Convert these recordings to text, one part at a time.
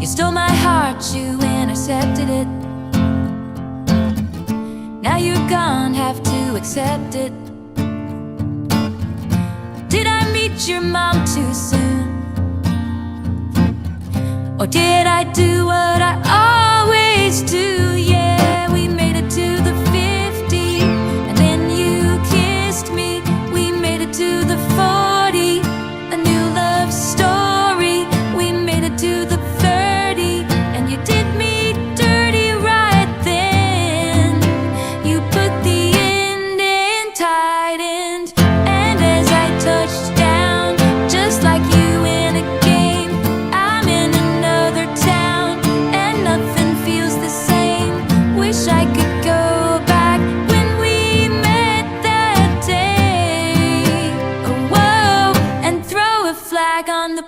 You stole my heart, you intercepted it. Now you're gone, have to accept it. Did I meet your mom too soon? Or did I do what I always do? Yeah, we made it to the 50, and then you kissed me. We made it to the 40, a new love story. We made it to the 30, and you did me dirty right then. You put the end in tight end, and as I touched down, just like you in a game, I'm in another town, and nothing feels the same. Wish I could go back when we met that day. Oh, whoa, and throw a flag on the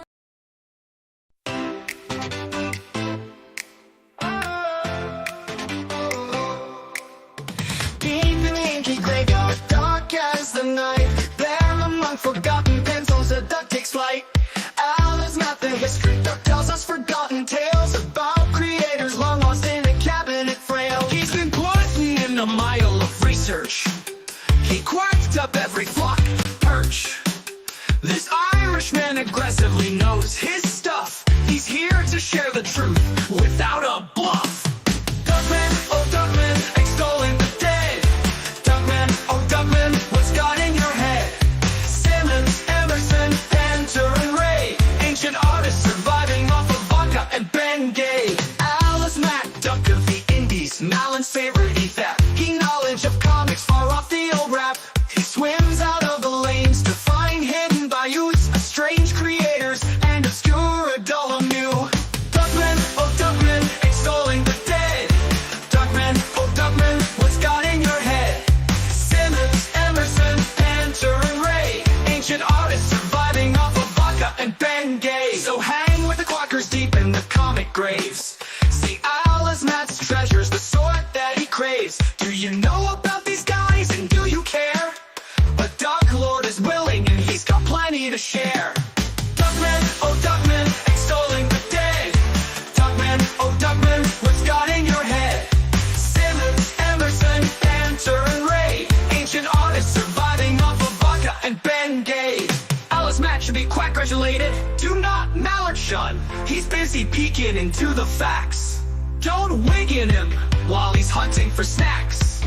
Deep in the inky graveyard, dark as the night, there among forgotten pencils, a duck takes flight. Alice not the history duck tells us forgotten tales about creators long lost in a cabinet frail. He's been putting in a mile of research. He quacked up every flock perch. This Irishman aggressively knows his stuff. He's here to share the truth without a bluff. Duckman, oh Duckman, extolling the dead. Duckman, oh Duckman, what's got in your head? Simmons, Emerson, Panther, and Ray, ancient artists surviving off of vodka and Ben Gay. Alice Mack, duck of the Indies, Malin's favorite theft. He knowledge of comics far off the old rap. He swims out of the lanes to find hidden bayous, strange creators, and obscure adulum new. Duckman, oh Duckman, extolling the dead. Duckman, oh Duckman, what's got in your head? Simmons, Emerson, Panther, and Ray, ancient artists surviving off of vodka and Ben Gay. So hang with the quackers deep in the comic graves. See Alice Matt's treasures, the sort that he craves. Do you know about these guys and do you care? A Duck Lord is willing and he's got plenty to share. Duckman, oh Duckman, extolling the dead. Duckman, oh Duckman, what's got in your head? Simmons, Emerson, Panther, and Ray, ancient artists surviving off of vodka and Ben Gay. Alice Matt should be quack-gratulated. Do not mallard shun. He's busy peeking into the facts. Don't wig in him while he's hunting for snacks.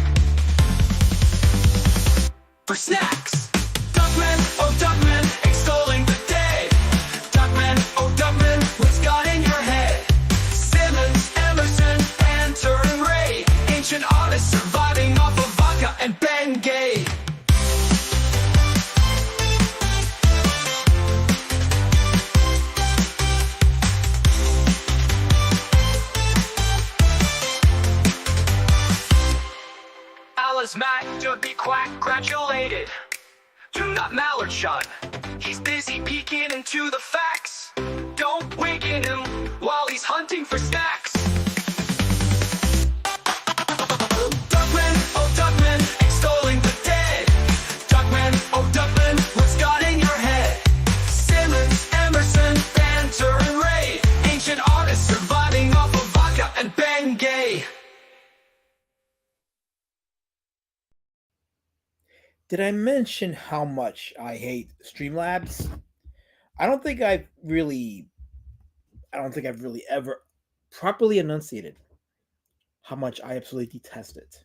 For snacks. Duckman, oh Duckman, extolling the dead. Duckman, oh Duckman, what's got in your head? Simmons, Emerson, Panther, and Ray, ancient artists surviving off of vodka and Ben Gay. Alice Mack to be quack-gratulated. Do not mallard shun. He's busy peeking into the facts. Don't wig in him while he's hunting for snacks. Duckman, oh Duckman, extolling the dead. Duckman, oh Duckman, what's got in your head? Simmons, Emerson, Panther, and Ray, ancient artists surviving off of vodka and Ben Gay. Did I mention how much I hate Streamlabs? I don't think I've really ever properly enunciated how much I absolutely detest it.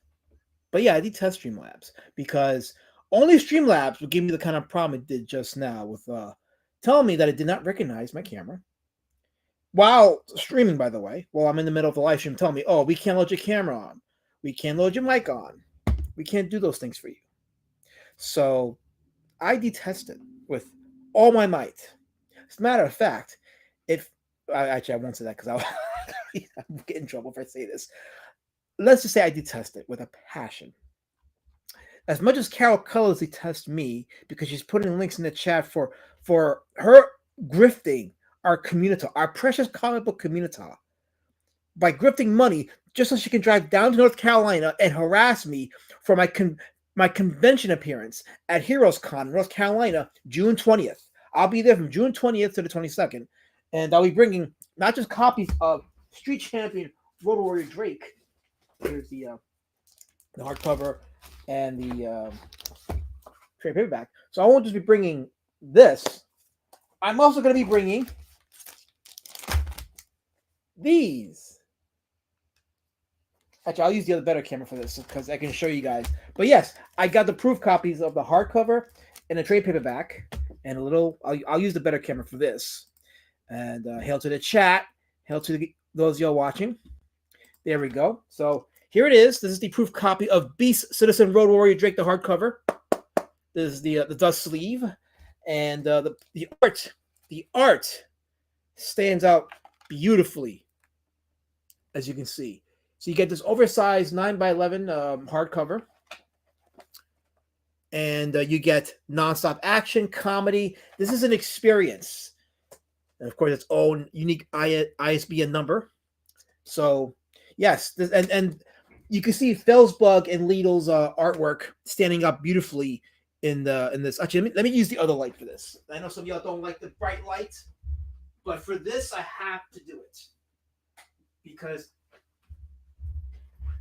But yeah, I detest Streamlabs because only Streamlabs will give me the kind of problem it did just now with telling me that it did not recognize my camera while streaming, by the way. While I'm in the middle of the live stream, telling me, oh, we can't load your camera on. We can't load your mic on. We can't do those things for you. So I detest it with all my might. As a matter of fact, I won't say that because I'll get in trouble if I say this. Let's just say I detest it with a passion. As much as Carol Colors detests me because she's putting links in the chat for her grifting our community, our precious comic book community, by grifting money just so she can drive down to North Carolina and harass me for my convention appearance at Heroes Con, North Carolina, June 20th. I'll be there from June 20th to the 22nd, and I'll be bringing not just copies of Street Champion Road Warrior Drake. Here's the hardcover and the trade paperback. So I won't just be bringing this. I'm also going to be bringing these. Actually, I'll use the other better camera for this because I can show you guys. But yes, I got the proof copies of the hardcover and the trade paperback. And a little, I'll use the better camera for this. And hail to the chat. Hail to those y'all watching. There we go. So here it is. This is the proof copy of Beast Citizen Road Warrior Drake, the hardcover. This is the dust sleeve. And the art stands out beautifully, as you can see. So you get this oversized 9x11 hardcover. And you get nonstop action, comedy. This is an experience. And of course, its own unique ISBN number. So, yes. And you can see Felsbug and Lidl's artwork standing up beautifully in this. Actually, let me use the other light for this. I know some of y'all don't like the bright light. But for this, I have to do it. Because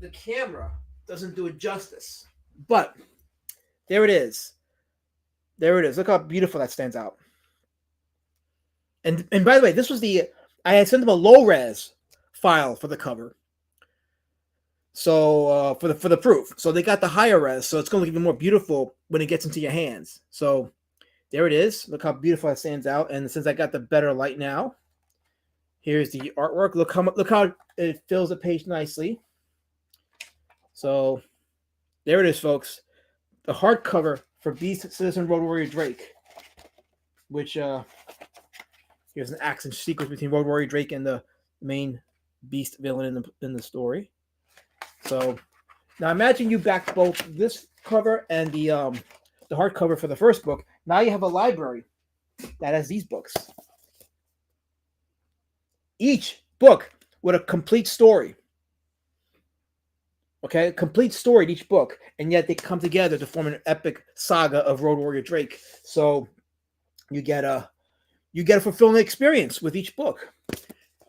the camera doesn't do it justice. But there it is. There it is. Look how beautiful that stands out. And by the way, this was I had sent them a low res file for the cover. So for the proof. So they got the higher res. So it's going to look even more beautiful when it gets into your hands. So there it is. Look how beautiful it stands out. And since I got the better light now, here's the artwork. Look how it fills the page nicely. So there it is, folks. The hardcover for Beast Citizen Road Warrior Drake, which here's an action sequence between Road Warrior Drake and the main Beast villain in the story. So now imagine you back both this cover and the hardcover for the first book. Now you have a library that has these books. Each book with a complete story. Okay, a complete story in each book, and yet they come together to form an epic saga of Road Warrior Drake. So you get a fulfilling experience with each book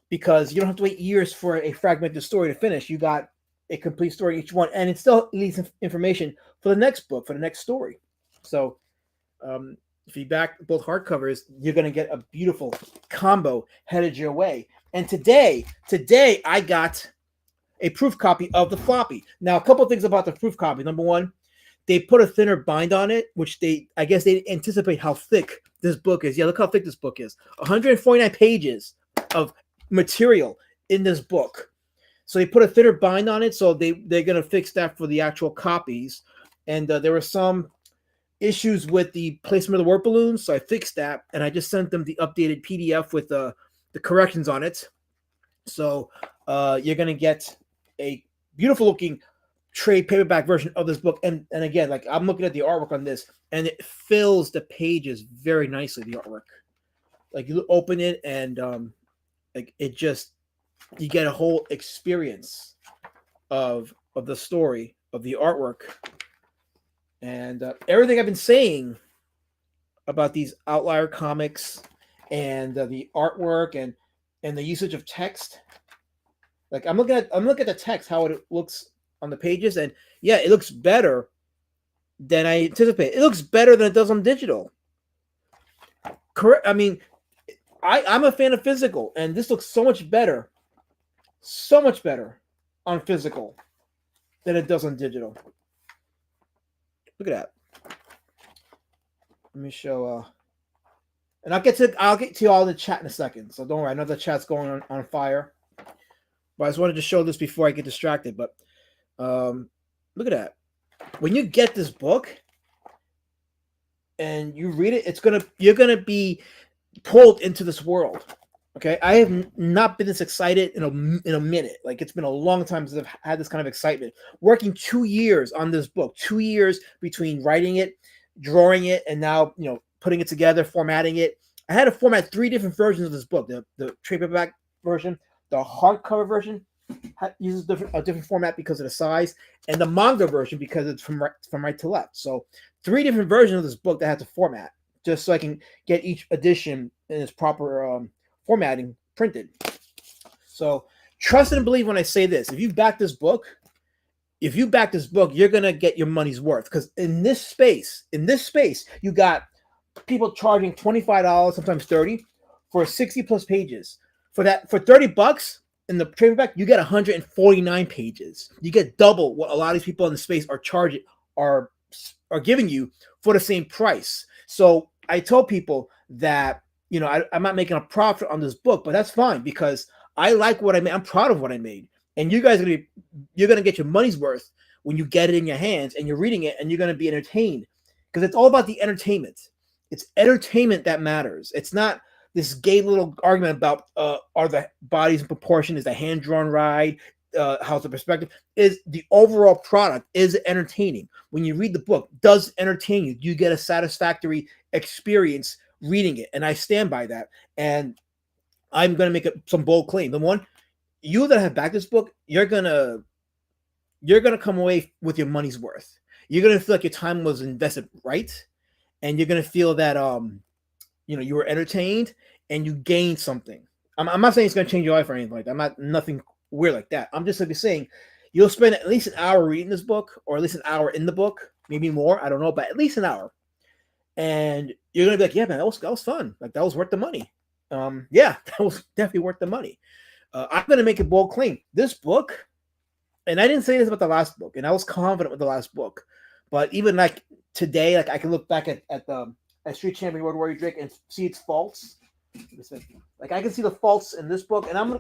because you don't have to wait years for a fragmented story to finish. You got a complete story in each one, and it still leaves information for the next book, for the next story. So if you back both hardcovers, you're going to get a beautiful combo headed your way. And today I got a proof copy of the floppy. Now, a couple of things about the proof copy. Number one, they put a thinner bind on it, which I guess they anticipate how thick this book is. Yeah, look how thick this book is. 149 pages of material in this book. So they put a thinner bind on it, so they're going to fix that for the actual copies. And there were some issues with the placement of the word balloons, so I fixed that, and I just sent them the updated PDF with the corrections on it. So you're going to get a beautiful looking trade paperback version of this book. And again, like I'm looking at the artwork on this, and it fills the pages very nicely, the artwork. Like you open it and like it just, you get a whole experience of the story, of the artwork. And everything I've been saying about these Outlier comics and the artwork and the usage of text. Like I'm looking at the text, how it looks on the pages, and yeah, it looks better than I anticipated. It looks better than it does on digital. Correct. I mean, I'm a fan of physical, and this looks so much better on physical than it does on digital. Look at that. Let me show. And I'll get to you all in the chat in a second. So don't worry. I know the chat's going on fire. But I just wanted to show this before I get distracted. But look at that. When you get this book and you read it, you're gonna be pulled into this world. Okay, I have not been this excited in a minute. Like it's been a long time since I've had this kind of excitement. Working 2 years on this book, 2 years between writing it, drawing it, and now putting it together, formatting it. I had to format 3 different versions of this book: the trade paperback version, the hardcover version uses a different format because of the size, and the manga version because it's from right to left. So 3 different versions of this book that I had to format just so I can get each edition in its proper formatting printed. So trust and believe when I say this. If you back this book, you're gonna get your money's worth. Because in this space, you got people charging $25, sometimes 30, for 60 plus pages. For $30 in the paperback, you get 149 pages. You get double what a lot of these people in the space are charging are giving you for the same price. So I told people that I'm not making a profit on this book, but that's fine because I like what I made. I'm proud of what I made, and you guys you're gonna get your money's worth when you get it in your hands and you're reading it, and you're gonna be entertained because it's all about the entertainment. It's entertainment that matters. It's not this gay little argument about are the bodies in proportion, is the hand drawn right, how's the perspective, is the overall product is entertaining. When you read the book, does it entertain you? Do you get a satisfactory experience reading it? And I stand by that. And I'm going to make some bold claim. Number one, you that have backed this book, you're gonna come away with your money's worth. You're gonna feel like your time was invested right, and you're gonna feel that you were entertained and you gained something. I'm not saying it's gonna change your life or anything like that. I'm not nothing weird like that. I'm just saying you'll spend at least an hour reading this book, or at least an hour in the book, maybe more. I don't know, but at least an hour, and you're gonna be like, yeah, man, that was fun. Like that was worth the money. Yeah, that was definitely worth the money. I'm gonna make a bold claim. This book, and I didn't say this about the last book, and I was confident with the last book, but even like today, like I can look back at Street Champion Road Warrior Drake and see its faults. Like I can see the faults in this book, and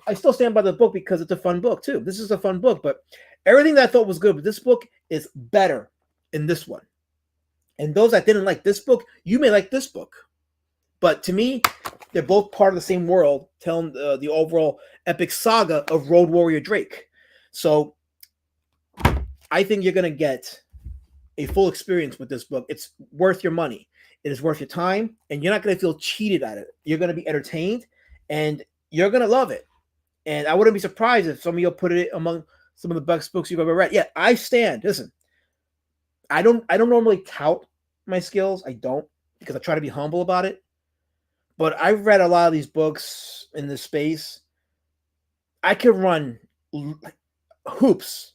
I still stand by the book because it's a fun book too. This is a fun book, but everything that I thought was good, but this book is better in this one. And those that didn't like this book, you may like this book, but to me, they're both part of the same world, telling the overall epic saga of Road Warrior Drake. So I think you're gonna get a full experience with this book. It's worth your money. It is worth your time, and you're not going to feel cheated at it. You're going to be entertained, and you're going to love it. And I wouldn't be surprised if some of you put it among some of the best books you've ever read. Yeah, I stand. Listen, I don't normally tout my skills. I don't, because I try to be humble about it. But I've read a lot of these books in this space. I can run hoops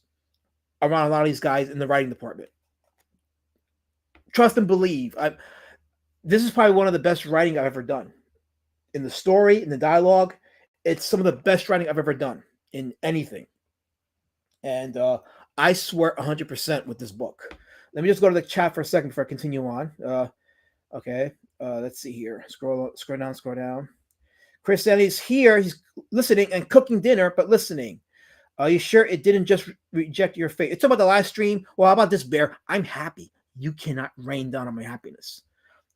around a lot of these guys in the writing department. Trust and believe. This is probably one of the best writing I've ever done. In the story, in the dialogue, it's some of the best writing I've ever done in anything. And I swear 100% with this book. Let me just go to the chat for a second before I continue on. Okay, let's see here. Scroll down. Chris said he's here. He's listening and cooking dinner, but listening. Are you sure it didn't just reject your fate? It's about the live stream. Well, how about this, Bear? I'm happy. You cannot rain down on my happiness.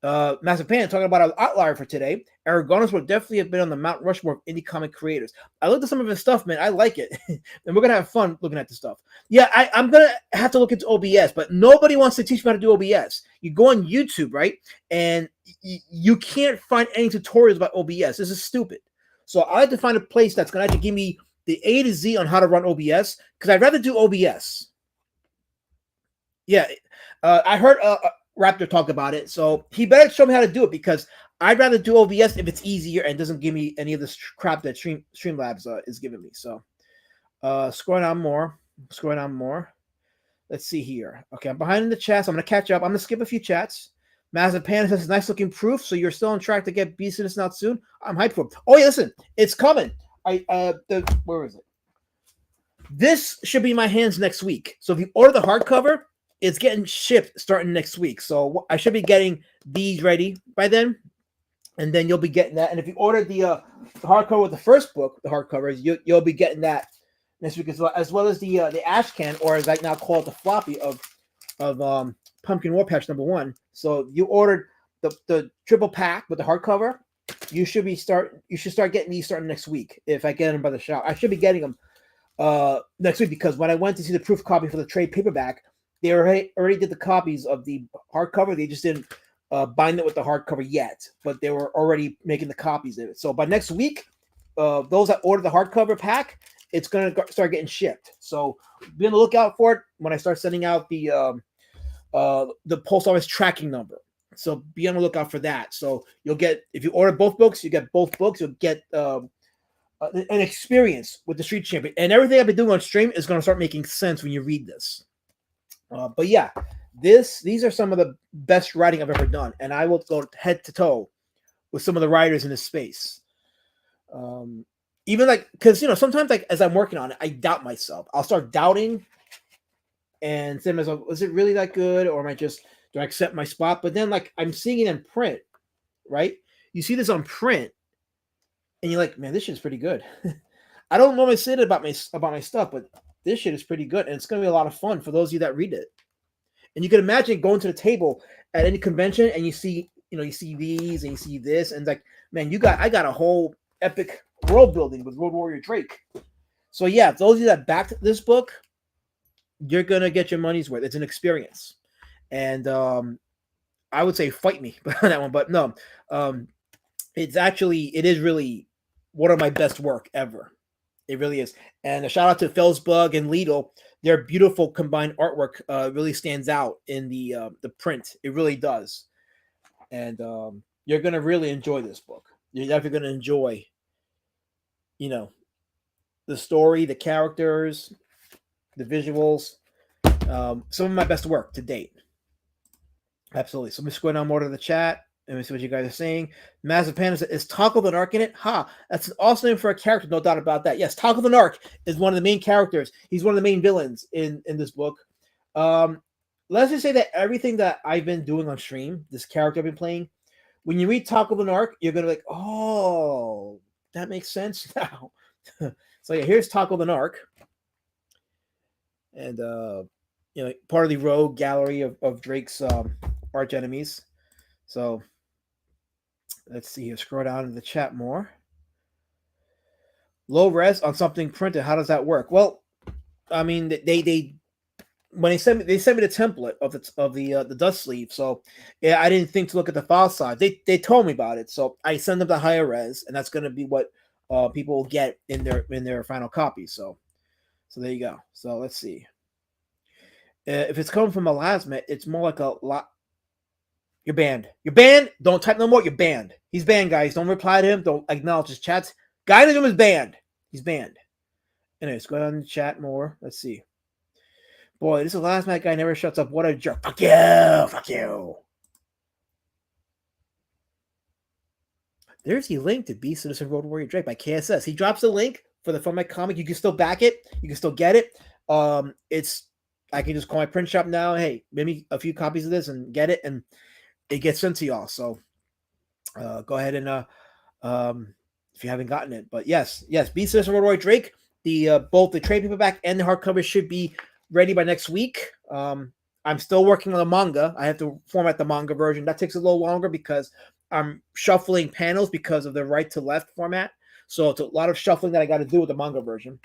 Master Pan talking about an outlier for today. Aragones will definitely have been on the Mount Rushmore of indie comic creators. I looked at some of his stuff, man. I like it. And we're going to have fun looking at this stuff. Yeah, I'm going to have to look into OBS, but nobody wants to teach me how to do OBS. You go on YouTube, right? And you can't find any tutorials about OBS. This is stupid. So I like to find a place that's going to have to give me the A to Z on how to run OBS, because I'd rather do OBS. Yeah, I heard Raptor talk about it, so he better show me how to do it, because I'd rather do OBS if it's easier and doesn't give me any of this crap that Streamlabs is giving me. So scrolling on more. Let's see here. Okay, I'm behind in the chats. I'm going to catch up. I'm going to skip a few chats. Mazapan says, nice looking proof, so you're still on track to get Beast Citizen out soon? I'm hyped for it. Oh, yeah, listen, it's coming. Where is it? This should be in my hands next week. So if you order the hardcover, it's getting shipped starting next week. So I should be getting these ready by then, and then you'll be getting that. And if you order the hardcover with the first book, the hardcovers, you'll be getting that next week as well as the ash can, or as I now call it, the floppy of Pumpkin War Patch #1. So you ordered the triple pack with the hardcover. You should start getting these starting next week. If I get them by the shop, I should be getting them next week, because when I went to see the proof copy for the trade paperback, they already did the copies of the hardcover. They just didn't bind it with the hardcover yet, but they were already making the copies of it. So by next week, those that order the hardcover pack, it's going to start getting shipped. So be on the lookout for it when I start sending out the post office tracking number. So be on the lookout for that. So you'll get, if you order both books, you get both books. You'll get an experience with the Street Champion, and everything I've been doing on stream is going to start making sense when you read this. But yeah, these are some of the best writing I've ever done, and I will go head to toe with some of the writers in this space. Even like, because sometimes like as I'm working on it, I doubt myself. I'll start doubting and say to myself, was it really that good, or am I just do I accept my spot? But then like I'm seeing it in print, right? You see this on print, and you're like, man, this shit's pretty good. I don't normally say that about my stuff, but this shit is pretty good, and it's gonna be a lot of fun for those of you that read it. And you can imagine going to the table at any convention, and you see these, and you see this, and like, man, I got a whole epic world building with Road Warrior Drake. So yeah, those of you that backed this book, you're gonna get your money's worth. It's an experience, and I would say fight me on that one, but no, it is really one of my best work ever. It really is. And a shout out to Felsbug and Lidl. Their beautiful combined artwork really stands out in the print. It really does. And you're gonna really enjoy this book. You're definitely gonna enjoy, the story, the characters, the visuals. Some of my best work to date. Absolutely. So let me scroll down more to the chat. Let me see what you guys are saying. Massive Panda says, is Taco the Narc in it? That's an awesome name for a character, no doubt about that. Yes, Taco the Narc is one of the main characters. He's one of the main villains in this book. Let's just say that everything that I've been doing on stream, this character I've been playing, when you read Taco the Narc, you're going to be like, oh, that makes sense now. So yeah, here's Taco the Narc. And, part of the rogue gallery of Drake's arch enemies. So let's see here. Scroll down to the chat more. Low res on something printed. How does that work? Well, I mean, they when they sent me the template of the dust sleeve. So yeah, I didn't think to look at the file size. They told me about it, so I send them the higher res, and that's going to be what people will get in their final copy. So there you go. So let's see. If it's coming from a Lasmet, it's more like a lot. You're banned. You're banned. Don't type no more. You're banned. He's banned, guys. Don't reply to him. Don't acknowledge his chats. Guy in the room is banned. He's banned. Anyways, go down and chat more. Let's see. Boy, this is the last night guy never shuts up. What a jerk. Fuck you. Fuck you. There's the link to Beast Citizen Road Warrior Drake by KSS. He drops the link for the my comic. You can still back it. You can still get it. I can just call my print shop now. Hey, maybe a few copies of this and get it, and it gets sent to y'all. So go ahead and if you haven't gotten it. But yes, Beast Citizen Road Warrior Drake. Both the trade paperback and the hardcover should be ready by next week. I'm still working on the manga. I have to format the manga version. That takes a little longer because I'm shuffling panels because of the right to left format. So it's a lot of shuffling that I got to do with the manga version,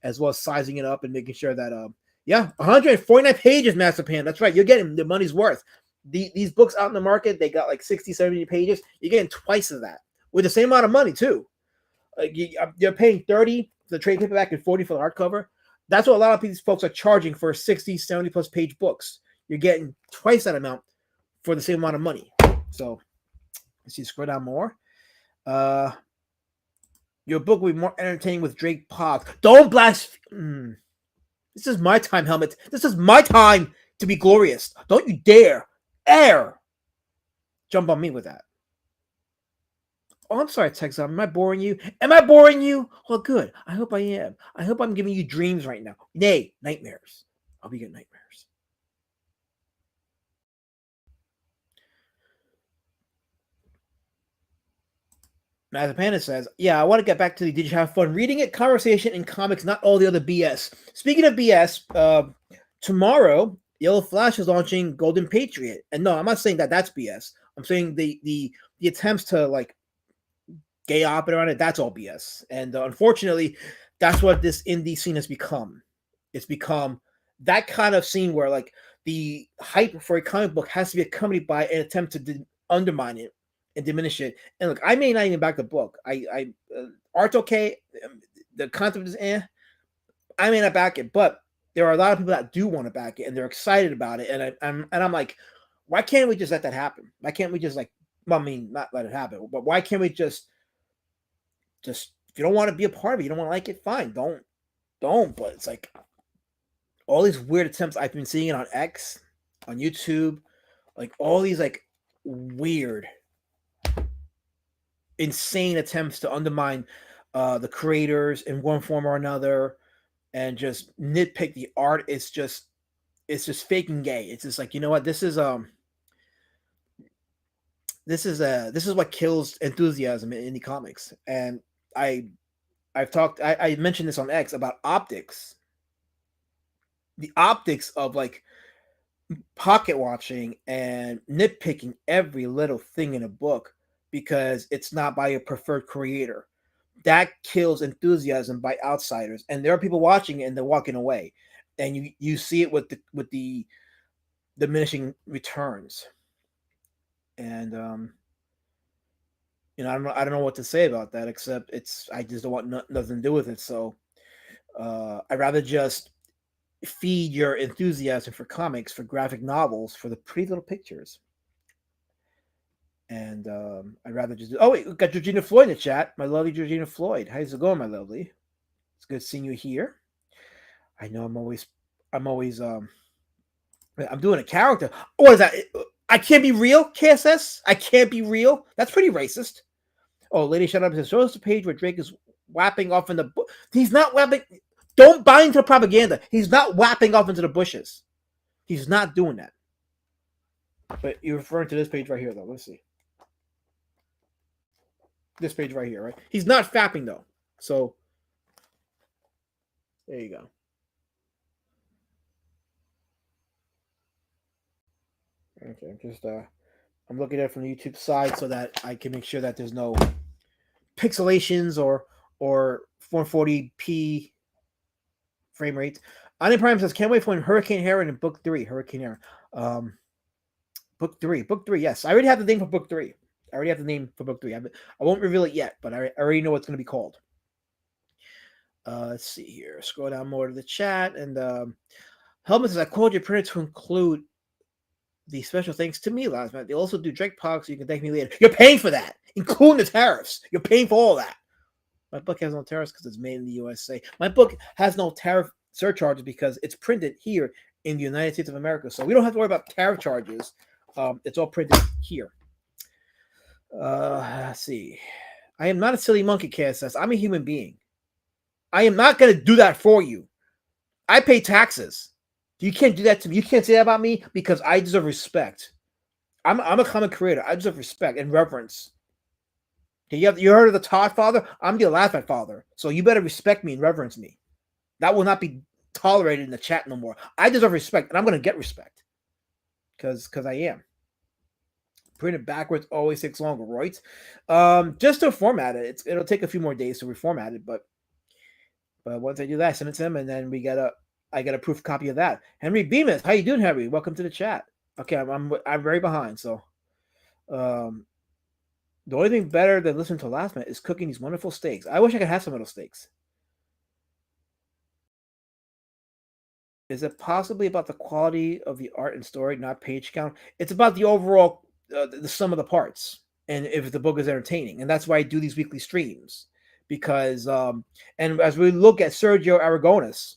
as well as sizing it up and making sure that 149 pages, Master Pan. That's right. You're getting the money's worth. These books out in the market, they got like 60, 70 pages. You're getting twice of that with the same amount of money too. You're paying 30 for the trade paperback and 40 for the hardcover. That's what a lot of these folks are charging for 60, 70 plus page books. You're getting twice that amount for the same amount of money. So let's see, scroll down more. Your book will be more entertaining with Drake Pog. Don't blaspheme. This is my time, Helmet. This is my time to be glorious. Don't you dare jump on me with that. Oh, I'm sorry, Texan. Am I boring you? Well, good. I hope I am. I hope I'm giving you dreams right now. Nay, nightmares. I'll be getting nightmares. Mazapana says, yeah, I want to get back to the did you have fun reading it? Conversation and comics, not all the other BS. Speaking of BS, tomorrow, Yellow Flash is launching Golden Patriot. And no, I'm not saying that that's BS. I'm saying the attempts to like gay op around it, that's all BS. And unfortunately, that's what this indie scene has become. It's become that kind of scene where like the hype for a comic book has to be accompanied by an attempt to undermine it and diminish it. And look, I may not even back the book. Art's okay. The concept is I may not back it, but there are a lot of people that do want to back it and they're excited about it. And I'm like, why can't we just let that happen? Why can't we just not let it happen, but why can't we just If you don't want to be a part of it, you don't want to like it, fine. Don't. But it's like all these weird attempts I've been seeing it on X, on YouTube, like all these like weird, insane attempts to undermine the creators in one form or another, and just nitpick the art. It's just fake and gay. It's just like, you know what, this is what kills enthusiasm in indie comics. And I I mentioned this on X about optics. The optics of like pocket watching and nitpicking every little thing in a book because it's not by a preferred creator. That kills enthusiasm by outsiders. And there are people watching it and they're walking away. And you see it with the diminishing returns. And I don't know what to say about that, except I just don't want nothing to do with it. So I'd rather just feed your enthusiasm for comics, for graphic novels, for the pretty little pictures. And I'd rather just. Oh wait, we got Georgina Floyd in the chat. My lovely Georgina Floyd. How's it going, my lovely? It's good seeing you here. I know I'm doing a character. What is that? I can't be real, KSS. I can't be real. That's pretty racist. Oh, Lady Shut Up says, show us the page where Drake is whapping off in the bush. He's not whapping. Don't buy into propaganda. He's not whapping off into the bushes. He's not doing that. But you're referring to this page right here, though. Let's see. This page right here, right? He's not fapping, though. So, there you go. Okay, just I'm looking at it from the YouTube side so that I can make sure that there's no pixelations or 440p frame rates. Ani Prime says, can't wait for Hurricane Heron in book 3. Hurricane Heron. Book 3. Yes. I already have the name for book 3. I won't reveal it yet, but I already know what's going to be called. Let's see here. Scroll down more to the chat. And Helmut says, I called your printer to include the special thanks to me last night. They also do Drake Park, so you can thank me later. You're paying for that, including the tariffs. You're paying for all that. My book has no tariffs because it's made in the USA. My book has no tariff surcharges because it's printed here in the United States of America. So we don't have to worry about tariff charges. It's all printed here. Let's see. I am not a silly monkey, KSS. I'm a human being. I am not going to do that for you. I pay taxes. You can't do that to me. You can't say that about me because I deserve respect. I'm a comic creator. I deserve respect and reverence. Okay, you heard of the Todd Father? I'm the Alaphant Father. So you better respect me and reverence me. That will not be tolerated in the chat no more. I deserve respect, and I'm going to get respect because I am. Printed backwards always takes longer, right? Just to format it, it'll take a few more days to reformat it, but once I do that, I send it to him, and then I get a proof copy of that. Henry Bemis, how you doing, Henry? Welcome to the chat. Okay, I'm very behind, so the only thing better than listening to Last Minute is cooking these wonderful steaks. I wish I could have some of those steaks. Is it possibly about the quality of the art and story, not page count? It's about the overall, the sum of the parts, and if the book is entertaining. And that's why I do these weekly streams. Because, and as we look at Sergio Aragones,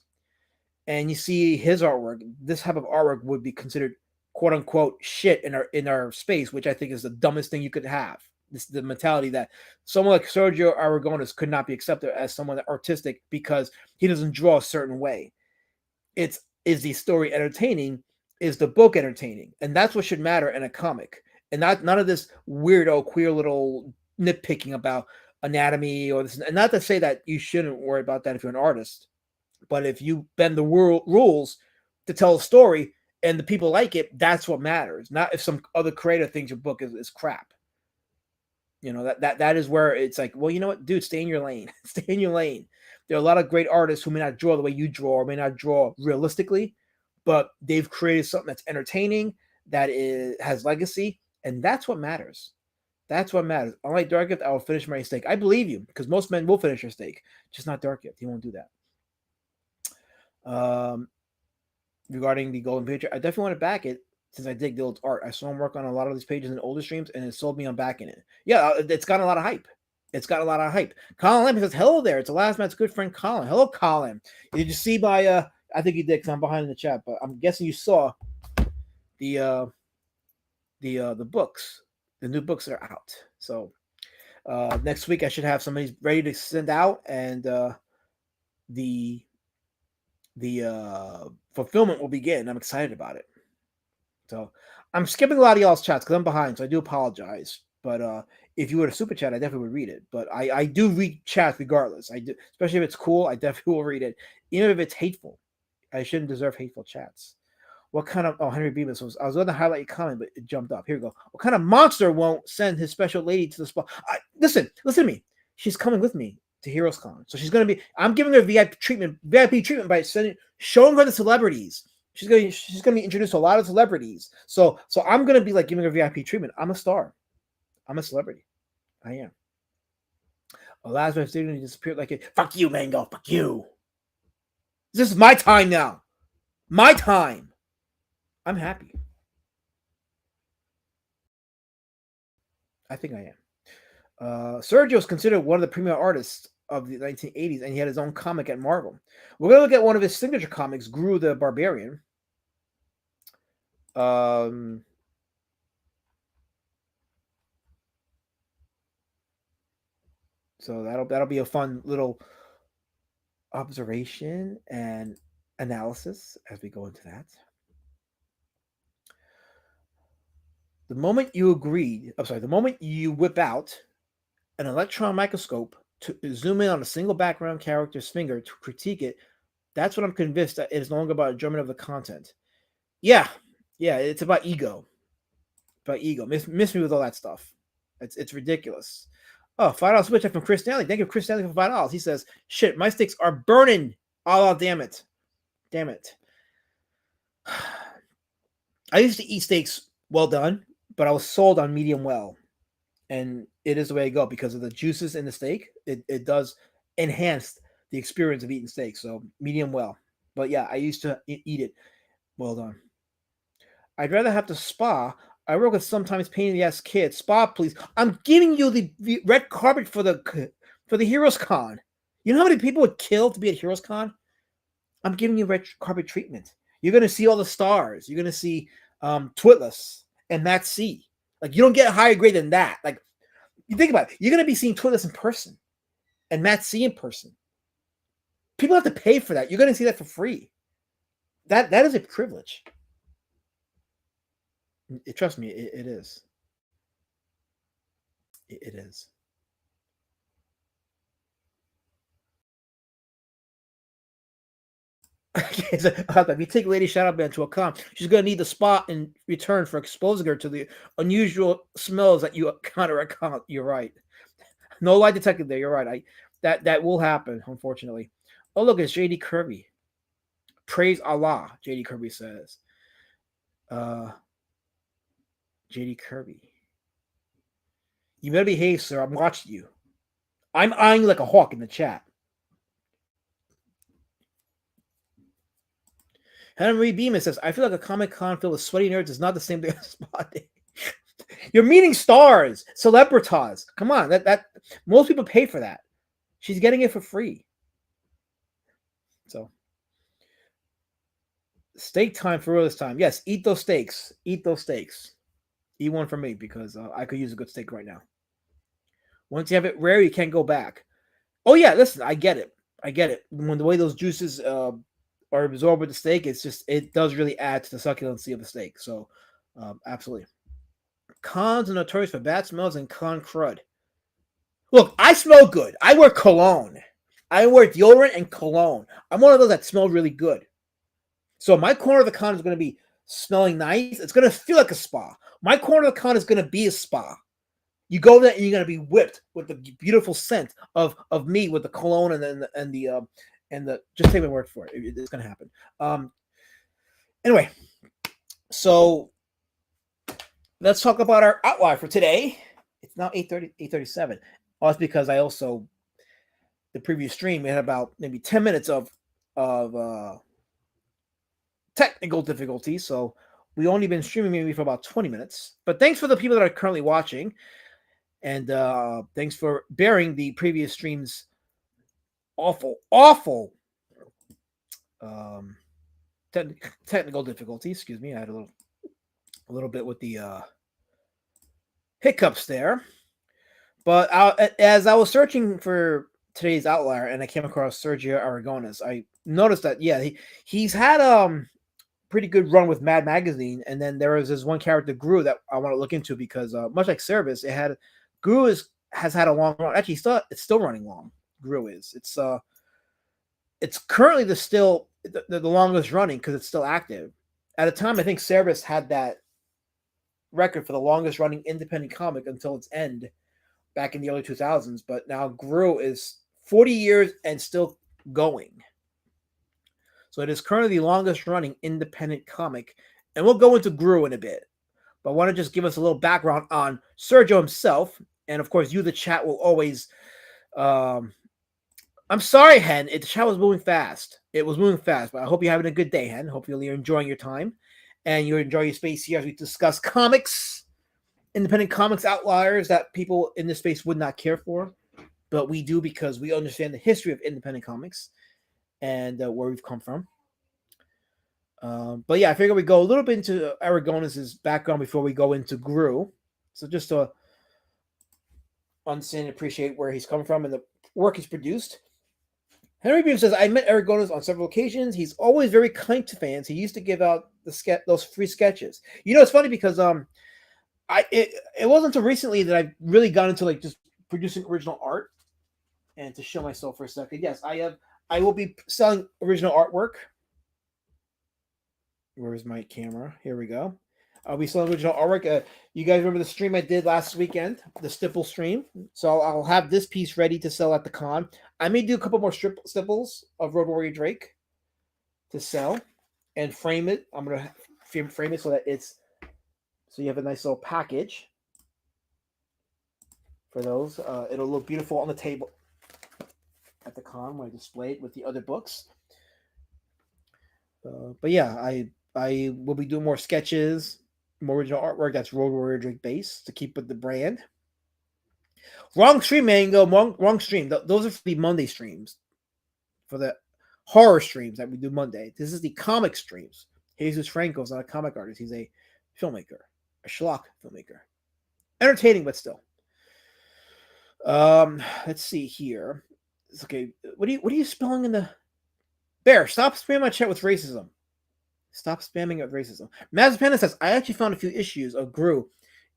and you see his artwork, this type of artwork would be considered quote unquote shit in our space, which I think is the dumbest thing you could have. This the mentality that someone like Sergio Aragones could not be accepted as someone artistic because he doesn't draw a certain way. Is the story entertaining? Is the book entertaining? And that's what should matter in a comic. And none of this weirdo queer little nitpicking about anatomy or this. And not to say that you shouldn't worry about that if you're an artist. But if you bend the rules to tell a story and the people like it, that's what matters. Not if some other creator thinks your book is crap. You know, that is where it's like, well, you know what, dude, stay in your lane. Stay in your lane. There are a lot of great artists who may not draw the way you draw or may not draw realistically, but they've created something that's entertaining, that has legacy, and that's what matters. That's what matters. Unlike Dark Gift, I will finish my steak. I believe you, because most men will finish their steak, just not Dark Gift. He won't do that. Regarding the Golden Picture, I definitely want to back it since I dig the old art. I saw him work on a lot of these pages in older streams, and it sold me on backing it. Yeah, it's got a lot of hype. It's got a lot of hype. Colin Lamb says, "Hello there. It's Elasmat's good friend Colin. Hello, Colin. Did you see my? I think you did because I'm behind in the chat, but I'm guessing you saw the the books, the new books that are out. So next week I should have some of these ready to send out, and the fulfillment will begin. I'm excited about it. So I'm skipping a lot of y'all's chats because I'm behind, so I do apologize. But if you were to super chat, I definitely would read it. But I do read chats regardless. I do, especially if it's cool. I definitely will read it, even if it's hateful. I shouldn't deserve hateful chats. What kind of Henry Bemis was? I was going to highlight your comment, but it jumped up. Here we go. What kind of monster won't send his special lady to the spot? Listen to me. She's coming with me to Heroes Con, so she's going to be. I'm giving her VIP treatment by showing her the celebrities. She's going to be introduced to a lot of celebrities. So I'm going to be like giving her VIP treatment. I'm a star. I'm a celebrity. I am. Lazarus dignity disappeared like it. Fuck you, Mango. Fuck you. This is my time now. My time. I'm happy. I think I am. Sergio is considered one of the premier artists of the 1980s, and he had his own comic at Marvel. We're going to look at one of his signature comics, Gru the Barbarian. So that'll be a fun little observation and analysis as we go into that. The moment you whip out an electron microscope to zoom in on a single background character's finger to critique it, that's when I'm convinced that it is no longer about enjoyment of the content. Yeah, it's about ego. Miss me with all that stuff. It's ridiculous. Oh, $5 switch up from Chris Stanley. Thank you, Chris Stanley, for $5. He says, "Shit, my steaks are burning. Oh, damn it. I used to eat steaks well done, but I was sold on medium well, and it is the way I go because of the juices in the steak. It does enhance the experience of eating steak. So medium well, but yeah, I used to eat it well done. I'd rather have the spa. I work with sometimes pain in the ass kids. Spa, please. I'm giving you the red carpet for the Heroes Con. You know how many people would kill to be at Heroes Con? I'm giving you red carpet treatment. You're gonna see all the stars. You're gonna see Twitless and Matt C. Like, you don't get a higher grade than that. Like, you think about it. You're gonna be seeing Twitless in person and Matt C in person. People have to pay for that. You're gonna see that for free. That is a privilege. Trust me, it is. It is. Okay, so if you take Lady Shadowban to a con, she's going to need the spot in return for exposing her to the unusual smells that you encounter at con. You're right. No lie detected there. You're right. That will happen, unfortunately. Oh, look, it's JD Kirby. Praise Allah, JD Kirby says. JD Kirby. You better behave, sir. I'm watching you. I'm eyeing you like a hawk in the chat. Henry Beeman says, I feel like a Comic-Con filled with sweaty nerds is not the same thing as Spot Day. You're meeting stars, celebritas. Come on, that most people pay for that. She's getting it for free. So, steak time for real this time. Yes, eat those steaks. Eat one for me because I could use a good steak right now. Once you have it rare, you can't go back. Oh yeah, listen, I get it. When the way those juices are absorbed with the steak, it does really add to the succulency of the steak. So, absolutely. Cons are notorious for bad smells and con crud. Look, I smell good. I wear cologne. I wear deodorant and cologne. I'm one of those that smell really good. So my corner of the con is going to be smelling nice. It's going to feel like a spa. My corner of the con is going to be a spa. You go there and you're going to be whipped with the beautiful scent of me with the cologne and the just take my word for it. It's going to happen. Anyway, so let's talk about our outlier for today. It's now 8:37. Oh, that's because I also, the previous stream, we had about maybe 10 minutes of technical difficulties. So we only been streaming maybe for about 20 minutes. But thanks for the people that are currently watching. And thanks for bearing the previous stream's awful um, technical difficulty. Excuse me, I had a little bit with the hiccups there. But as I was searching for today's outlier, and I came across Sergio Aragones, I noticed that he's had pretty good run with Mad Magazine, and then there was this one character Gru that I want to look into because much like Cerberus, Gru has had a long run. Actually, it's still running long. Gru is it's currently the longest running because it's still active. At a time, I think Cerberus had that record for the longest running independent comic until its end back in the early 2000s. But now Gru is 40 years and still going. So it is currently the longest running independent comic. And we'll go into Gru in a bit. But I want to just give us a little background on Sergio himself. And of course, you, the chat, will always. I'm sorry, Hen. The chat was moving fast. It was moving fast. But I hope you're having a good day, Hen. Hopefully, you're enjoying your time. And you enjoy your space here as we discuss comics, independent comics outliers that people in this space would not care for. But we do because we understand the history of independent comics and where we've come from. But yeah, I figure we go a little bit into Aragones' background before we go into Gru. So just to understand and appreciate where he's coming from and the work he's produced. Henry Beam says, I met Aragones on several occasions. He's always very kind to fans. He used to give out those free sketches. You know, it's funny because it wasn't until recently that I really got into like just producing original art. And to show myself for a second, yes, I will be selling original artwork. Where's my camera? Here we go. I'll be selling original artwork. You guys remember the stream I did last weekend, the stipple stream? So I'll have this piece ready to sell at the con. I may do a couple more stipples of Road Warrior Drake to sell and frame it. I'm going to frame it so you have a nice little package for those. It'll look beautiful on the table at the con when I display it with the other books. But yeah, I will be doing more sketches, more original artwork that's Road Warrior Drake based to keep with the brand. Wrong stream, Mango. Wrong stream. Those are for the Monday streams, for the horror streams that we do Monday. This is the comic streams. Jesus Franco's not a comic artist. He's a filmmaker, a schlock filmmaker. Entertaining, but still. Let's see here. It's okay. What are you spelling in the Bear? Stop spamming my chat with racism. Stop spamming it with racism. Mazepana says, I actually found a few issues of Gru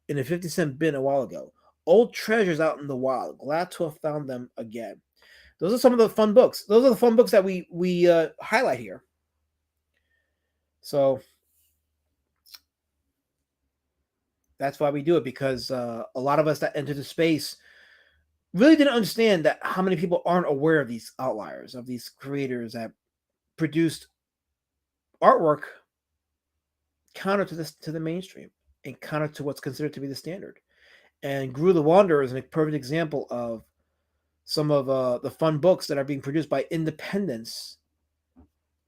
in a 50-cent bin a while ago. Old treasures out in the wild. Glad to have found them again. Those are some of the fun books. Those are the fun books that we highlight here. So that's why we do it, because a lot of us that enter the space really didn't understand that how many people aren't aware of these outliers, of these creators that produced artwork counter to the mainstream and counter to what's considered to be the standard. And Gru the Wanderer is a perfect example of some of the fun books that are being produced by independents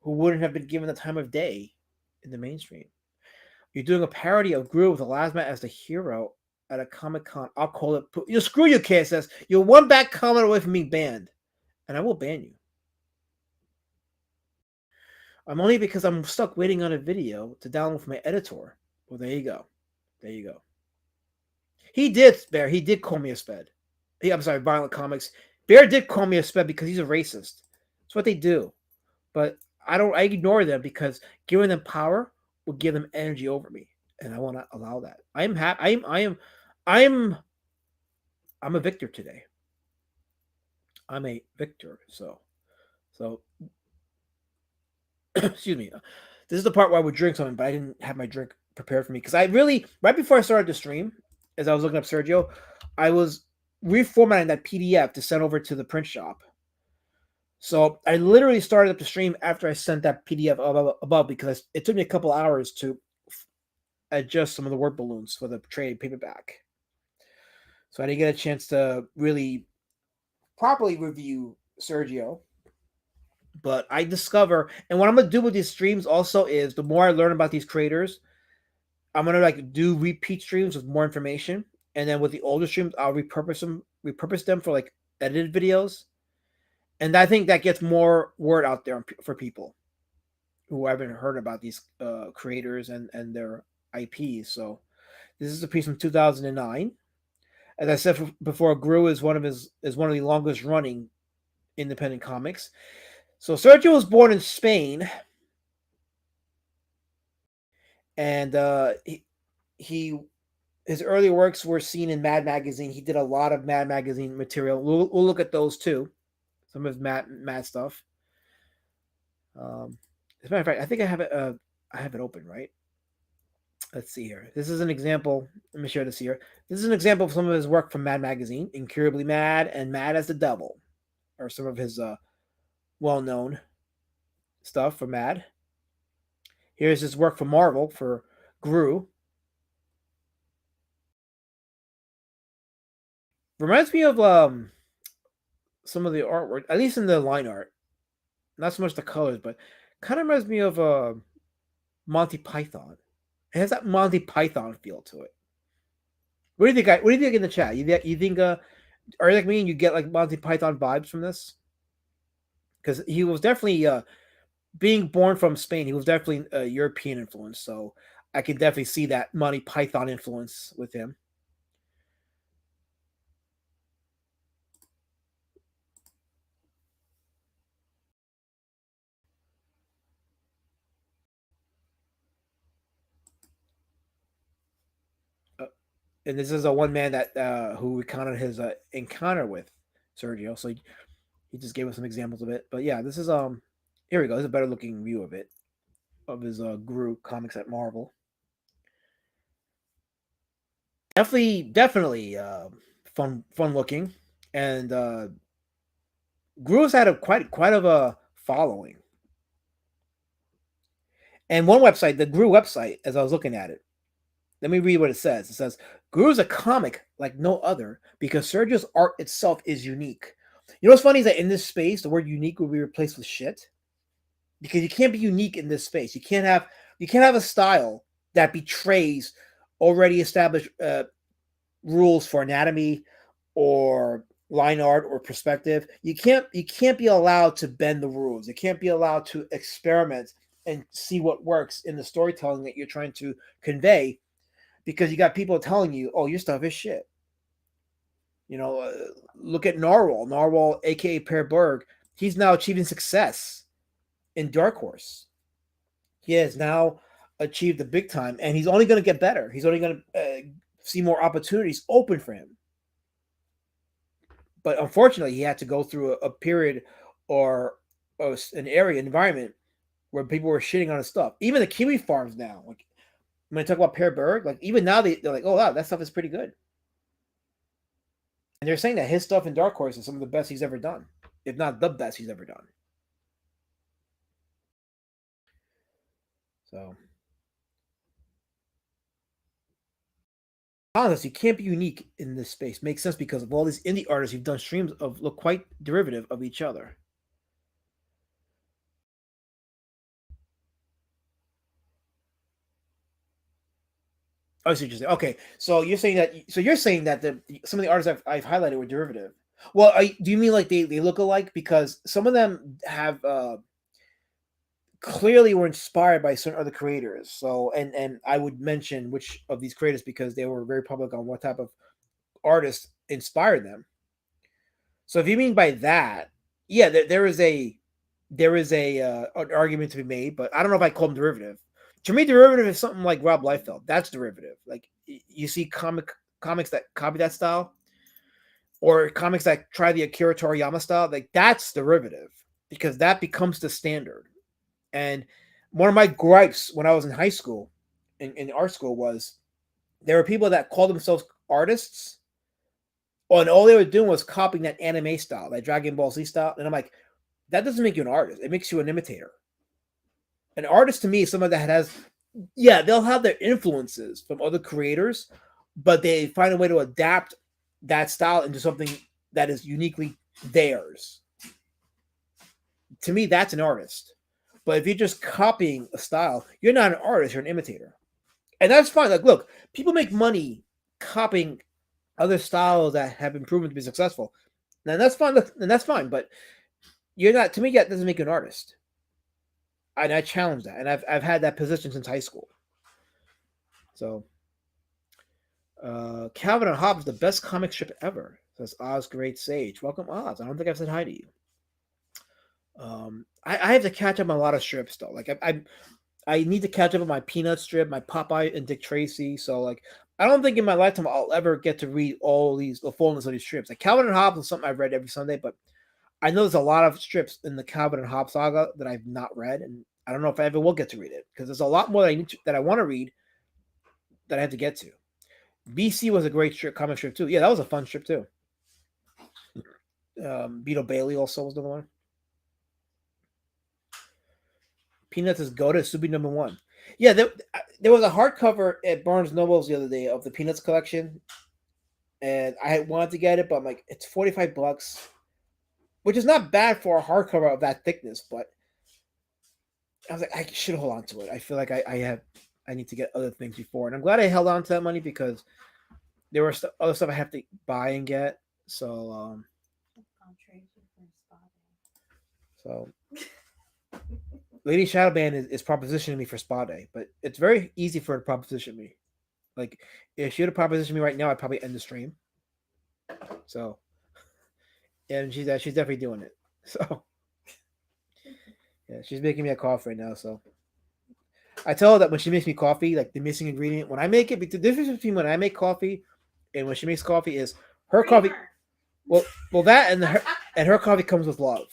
who wouldn't have been given the time of day in the mainstream. You're doing a parody of Gru with Elasma as the hero at a Comic-Con. I'll call it. Screw you, KSS. You're one bad comment away from being banned. And I will ban you. I'm only because I'm stuck waiting on a video to download from my editor. Well, there you go. There you go. He did, Bear. He did call me a sped. I'm sorry, Violent Comics. Bear did call me a sped because he's a racist. That's what they do. But I ignore them because giving them power will give them energy over me. And I want to allow that. I'm happy. I'm a victor today. I'm a victor. So excuse me. This is the part where I would drink something, but I didn't have my drink prepared for me because I really, right before I started the stream, as I was looking up Sergio, I was reformatting that PDF to send over to the print shop. So I literally started up the stream after I sent that PDF above because it took me a couple hours to adjust some of the word balloons for the trade paperback. So I didn't get a chance to really properly review Sergio. But I discover, and what I'm going to do with these streams also is, the more I learn about these creators, I'm going to do repeat streams with more information. and then with the older streams, I'll repurpose them for like edited videos, and I think that gets more word out there for people who haven't heard about these creators and their IPs. So this is a piece from 2009. As I said before, Gru is one of the longest running independent comics. So Sergio was born in Spain, and he his early works were seen in Mad Magazine. He did a lot of Mad Magazine material. We'll look at those too. Some of his Mad stuff. As a matter of fact, I think I have it open, right? Let's see here. This is an example. Let me share this here. This is an example of some of his work from Mad Magazine, Incurably Mad and Mad as the Devil, or some of his well-known stuff for Mad. Here's his work for Marvel for Gru. Reminds me of some of the artwork, at least in the line art. Not so much the colors, but kind of reminds me of Monty Python. It has that Monty Python feel to it. What do you think? What do you think in the chat? You think are you like me and you get like Monty Python vibes from this? Because he was definitely being born from Spain. He was definitely a European influence, so I can definitely see that Monty Python influence with him. And this is a one man that who recounted his encounter with Sergio. So he just gave us some examples of it. But yeah, this is here we go. This is a better looking view of it, of his Guru comics at Marvel. Definitely fun looking, and Guru's had quite of a following. And one website, the Guru website, as I was looking at it, let me read what it says. It says, Guru's a comic like no other because Sergio's art itself is unique. You know what's funny is that in this space, the word unique will be replaced with shit. Because you can't be unique in this space. You can't have a style that betrays already established rules for anatomy or line art or perspective. You can't be allowed to bend the rules. You can't be allowed to experiment and see what works in the storytelling that you're trying to convey, because you got people telling you, "Oh, your stuff is shit." You know, look at Narwhal, aka Per Berg. He's now achieving success in Dark Horse. He has now achieved the big time, and he's only going to get better. He's only going to see more opportunities open for him. But unfortunately, he had to go through a period or an environment where people were shitting on his stuff. Even the Kiwi farms now, like when I talk about Per Berg, like even now they're like, "Oh wow, that stuff is pretty good." And they're saying that his stuff in Dark Horse is some of the best he's ever done, if not the best he's ever done. So, honestly, you can't be unique in this space. Makes sense because of all these indie artists you've done streams of look quite derivative of each other. Oh, so interesting. Okay, so you're saying that some of the artists I've highlighted were derivative. Well, do you mean like they look alike? Because some of them have clearly were inspired by certain other creators. So, and I would mention which of these creators because they were very public on what type of artist inspired them. So, if you mean by that, yeah, there is an argument to be made, but I don't know if I call them derivative. To me, derivative is something like Rob Liefeld. That's derivative. Like you see comics that copy that style, or comics that try the Akira Toriyama style. Like that's derivative because that becomes the standard. And one of my gripes when I was in high school, in art school, was there were people that called themselves artists, and all they were doing was copying that anime style, that Dragon Ball Z style. And I'm like, that doesn't make you an artist. It makes you an imitator. An artist to me is someone that has, yeah, they'll have their influences from other creators, but they find a way to adapt that style into something that is uniquely theirs. To me, that's an artist. But if you're just copying a style, you're not an artist, you're an imitator. And that's fine. Like, look, people make money copying other styles that have been proven to be successful. And that's fine. And that's fine. But you're not, to me, that doesn't make you an artist. And I challenge that. And I've had that position since high school. So, Calvin and Hobbes, the best comic strip ever, says Oz Great Sage. Welcome, Oz. I don't think I've said hi to you. I have to catch up on a lot of strips though. Like I need to catch up on my Peanut strip, my Popeye and Dick Tracy. So like I don't think in my lifetime I'll ever get to read all the fullness of these strips. Like Calvin and Hobbes is something I've read every Sunday, but I know there's a lot of strips in the Calvin and Hobbes saga that I've not read, and I don't know if I ever will get to read it because there's a lot more that I want to read that I have to get to. BC was a great strip, comic strip too. Yeah, that was a fun strip too. Beetle Bailey also was the one. Peanuts is go to Subi #1. Yeah, there was a hardcover at Barnes Nobles the other day of the Peanuts collection, and I wanted to get it, but I'm like, it's $45, which is not bad for a hardcover of that thickness. But I was like, I should hold on to it. I feel like I need to get other things before, and I'm glad I held on to that money because there were other stuff I have to buy and get. So, so. Lady Shadowband is propositioning me for Spa Day, but it's very easy for her to proposition me. Like, if she were to proposition me right now, I'd probably end the stream. So, and she's definitely doing it. So, yeah, she's making me a coffee right now. So, I tell her that when she makes me coffee, like the missing ingredient, when I make it, the difference between when I make coffee and when she makes coffee is her coffee. Well, that and her coffee comes with love.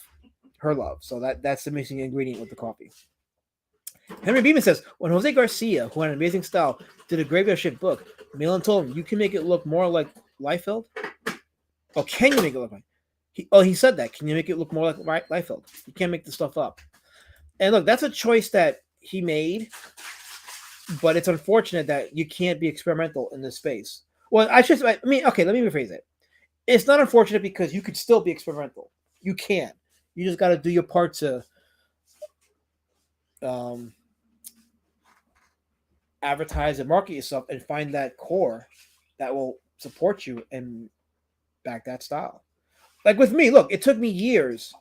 Her love. So that's the missing ingredient with the coffee. Henry Beeman says, when Jose Garcia, who had an amazing style, did a Graveyard Shift book, Malin told him, you can make it look more like Liefeld? Oh, can you make it look like? He said that. Can you make it look more like Liefeld? You can't make this stuff up. And look, that's a choice that he made, but it's unfortunate that you can't be experimental in this space. Well, okay, let me rephrase it. It's not unfortunate because you could still be experimental. You can. You just got to do your part to advertise and market yourself and find that core that will support you and back that style. Like with me, look, it took me years.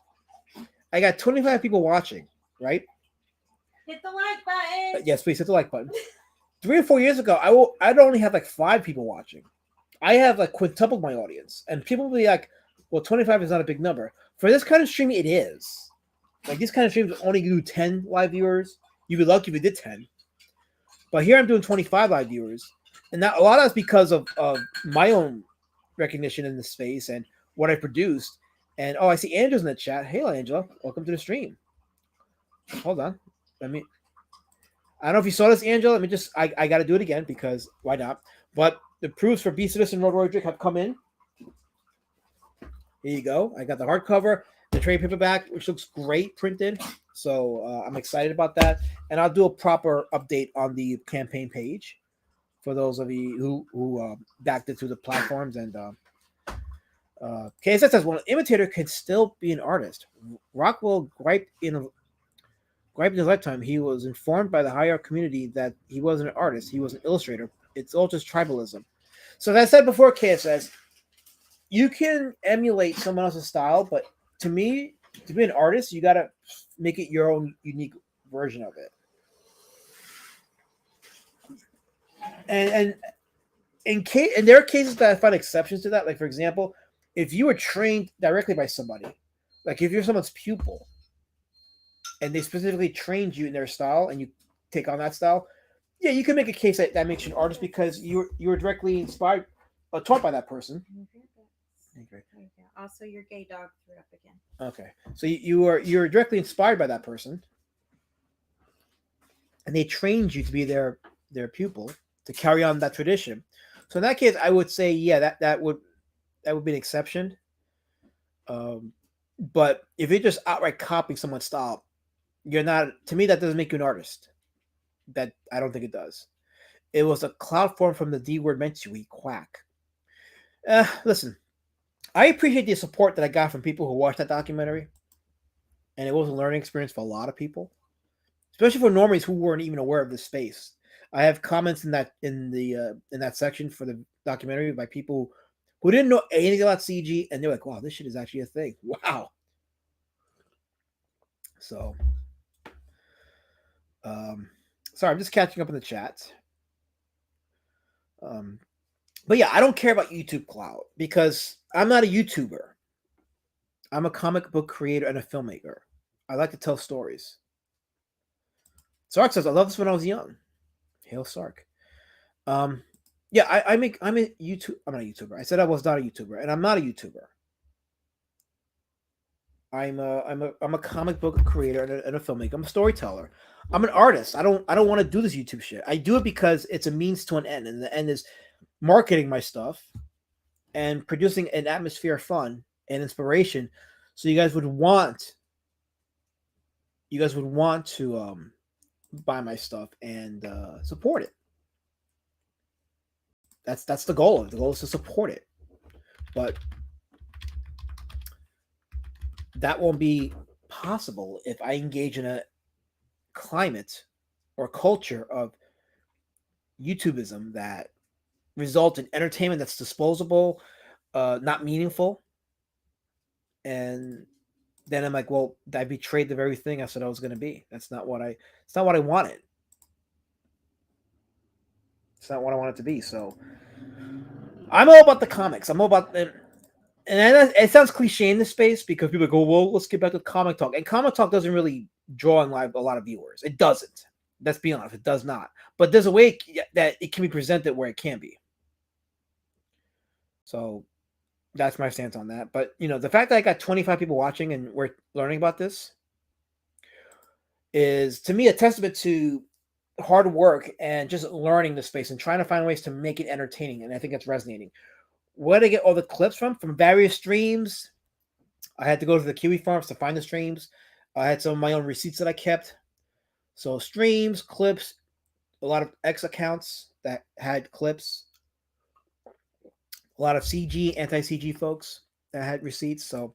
I got 25 people watching, right? Hit the like button. Yes, please hit the like button. 3 or 4 years ago, I'd only have like 5 people watching. I have like quintupled my audience, and people will be like, well, 25 is not a big number. For this kind of stream, it is. Like, these kind of streams only do 10 live viewers. You'd be lucky if you did 10. But here I'm doing 25 live viewers. And that, a lot of that's because of my own recognition in the space and what I produced. And, I see Angela's in the chat. Hey, Angela. Welcome to the stream. Hold on. I don't know if you saw this, Angela. I got to do it again because why not? But the proofs for Beast Citizen and Road Drake have come in. Here you go. I got the hardcover, the trade paperback, which looks great printed. So I'm excited about that. And I'll do a proper update on the campaign page for those of you who backed it through the platforms. And KSS says, well, an imitator can still be an artist. Rockwell griped in his lifetime. He was informed by the higher community that he wasn't an artist. He was an illustrator. It's all just tribalism. So as I said before, KSS, you can emulate someone else's style, but to me, to be an artist, you got to make it your own unique version of it. And there are cases that I find exceptions to that. Like, for example, if you were trained directly by somebody, like if you're someone's pupil and they specifically trained you in their style and you take on that style, yeah, you can make a case that makes you an artist because you were directly inspired or taught by that person. Okay. Also, your gay dog threw up again. Okay, so you're directly inspired by that person, and they trained you to be their pupil to carry on that tradition. So in that case, I would say, yeah, that would be an exception. But if you're just outright copying someone's style, you're not. To me, that doesn't make you an artist. That I don't think it does. It was a cloud form from the D word meant to eat quack. Listen. I appreciate the support that I got from people who watched that documentary, and it was a learning experience for a lot of people, especially for normies who weren't even aware of this space. I have comments in that section for the documentary by people who didn't know anything about CG, and they're like, "Wow, this shit is actually a thing." Wow. So, sorry, I'm just catching up in the chat. But yeah, I don't care about YouTube clout because I'm not a YouTuber. I'm a comic book creator and a filmmaker. I like to tell stories. Sark says, "I love this when I was young." Hail Sark. Yeah, I'm a YouTube. I'm not a YouTuber. I said I was not a YouTuber, and I'm not a YouTuber. I'm a comic book creator and a filmmaker. I'm a storyteller. I'm an artist. I don't want to do this YouTube shit. I do it because it's a means to an end, and the end is marketing my stuff and producing an atmosphere of fun and inspiration, so you guys would want to buy my stuff and support it. That's the goal. The goal is to support it, but that won't be possible if I engage in a climate or culture of YouTubeism that result in entertainment that's disposable, not meaningful, and then I'm like, well, I betrayed the very thing I said I was going to be. It's not what I wanted. It's not what I want it to be. So I'm all about the comics. I'm all about the, and it sounds cliche in this space because people go, well, let's get back to comic talk. And comic talk doesn't really draw in live a lot of viewers. It doesn't. Let's be honest, it does not. But there's a way that it can be presented where it can be. So that's my stance on that. But the fact that I got 25 people watching and we're learning about this is to me a testament to hard work and just learning the space and trying to find ways to make it entertaining. And I think it's resonating. Where did I get all the clips from various streams? I had to go to the Kiwi farms to find the streams. I had some of my own receipts that I kept. So streams, clips, a lot of X accounts that had clips, a lot of CG, anti-CG folks that had receipts. So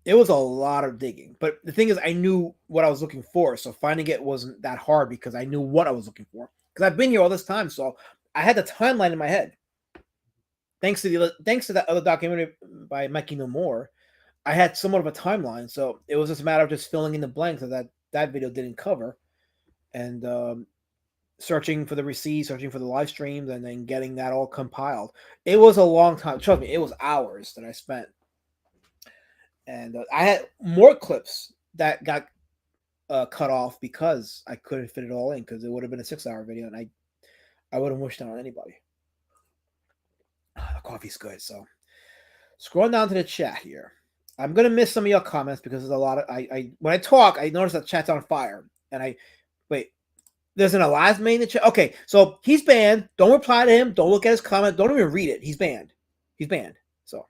it was a lot of digging. But the thing is, I knew what I was looking for. So finding it wasn't that hard because I knew what I was looking for. Because I've been here all this time. So I had the timeline in my head. Thanks to that other documentary by Mikey No More, I had somewhat of a timeline. So it was just a matter of just filling in the blanks that video didn't cover. And searching for the receipts, searching for the live streams, and then getting that all compiled. It was a long time. Trust me, it was hours that I spent. And I had more clips that got cut off because I couldn't fit it all in because it would have been a 6-hour video, and I wouldn't wish that on anybody. The coffee's good. So scrolling down to the chat here. I'm gonna miss some of your comments because there's a lot of I when I talk, I notice that chat's on fire. And wait, there's an Elias main in the chat. Okay, so he's banned. Don't reply to him. Don't look at his comment. Don't even read it. He's banned. He's banned. So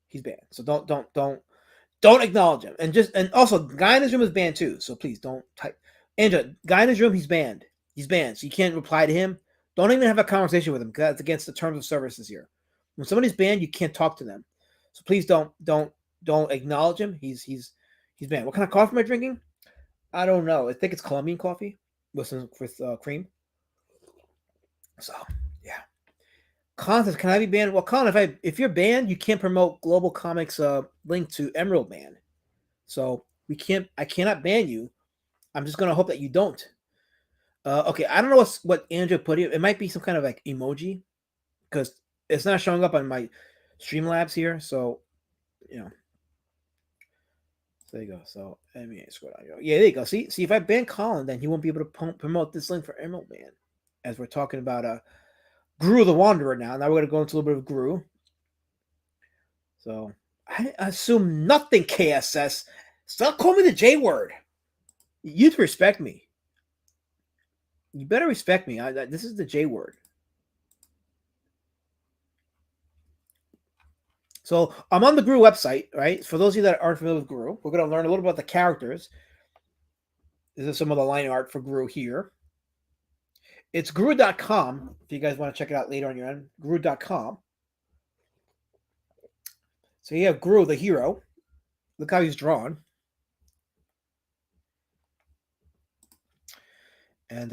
he's banned. So don't acknowledge him. And also guy in his room is banned too. So please don't type. Andrew, guy in his room, he's banned. He's banned. So you can't reply to him. Don't even have a conversation with him because that's against the terms of services here. When somebody's banned, you can't talk to them. So please don't acknowledge him. He's banned. What kind of coffee am I drinking? I don't know. I think it's Colombian coffee with cream. So yeah. Colin says, "Can I be banned?" Well, Colin, if you're banned, you can't promote Global Comics link to Emerald ban. So I cannot ban you. I'm just gonna hope that you don't. Okay, I don't know what Andrew put here. It might be some kind of like emoji because it's not showing up on my Streamlabs here. So so there you go. So let me scroll down. Yeah, there you go. See, if I ban Colin, then he won't be able to promote this link for Emerald Man. As we're talking about Gru the Wanderer now. Now we're gonna go into a little bit of Gru. So I assume nothing, KSS. Stop calling me the J word. You'd respect me. You better respect me. This is the J word. So I'm on the Gru website, right? For those of you that aren't familiar with Gru, we're going to learn a little about the characters. This is some of the line art for Gru here. It's gru.com. If you guys want to check it out later on your end, gru.com. So you have Gru, the hero. Look how he's drawn. And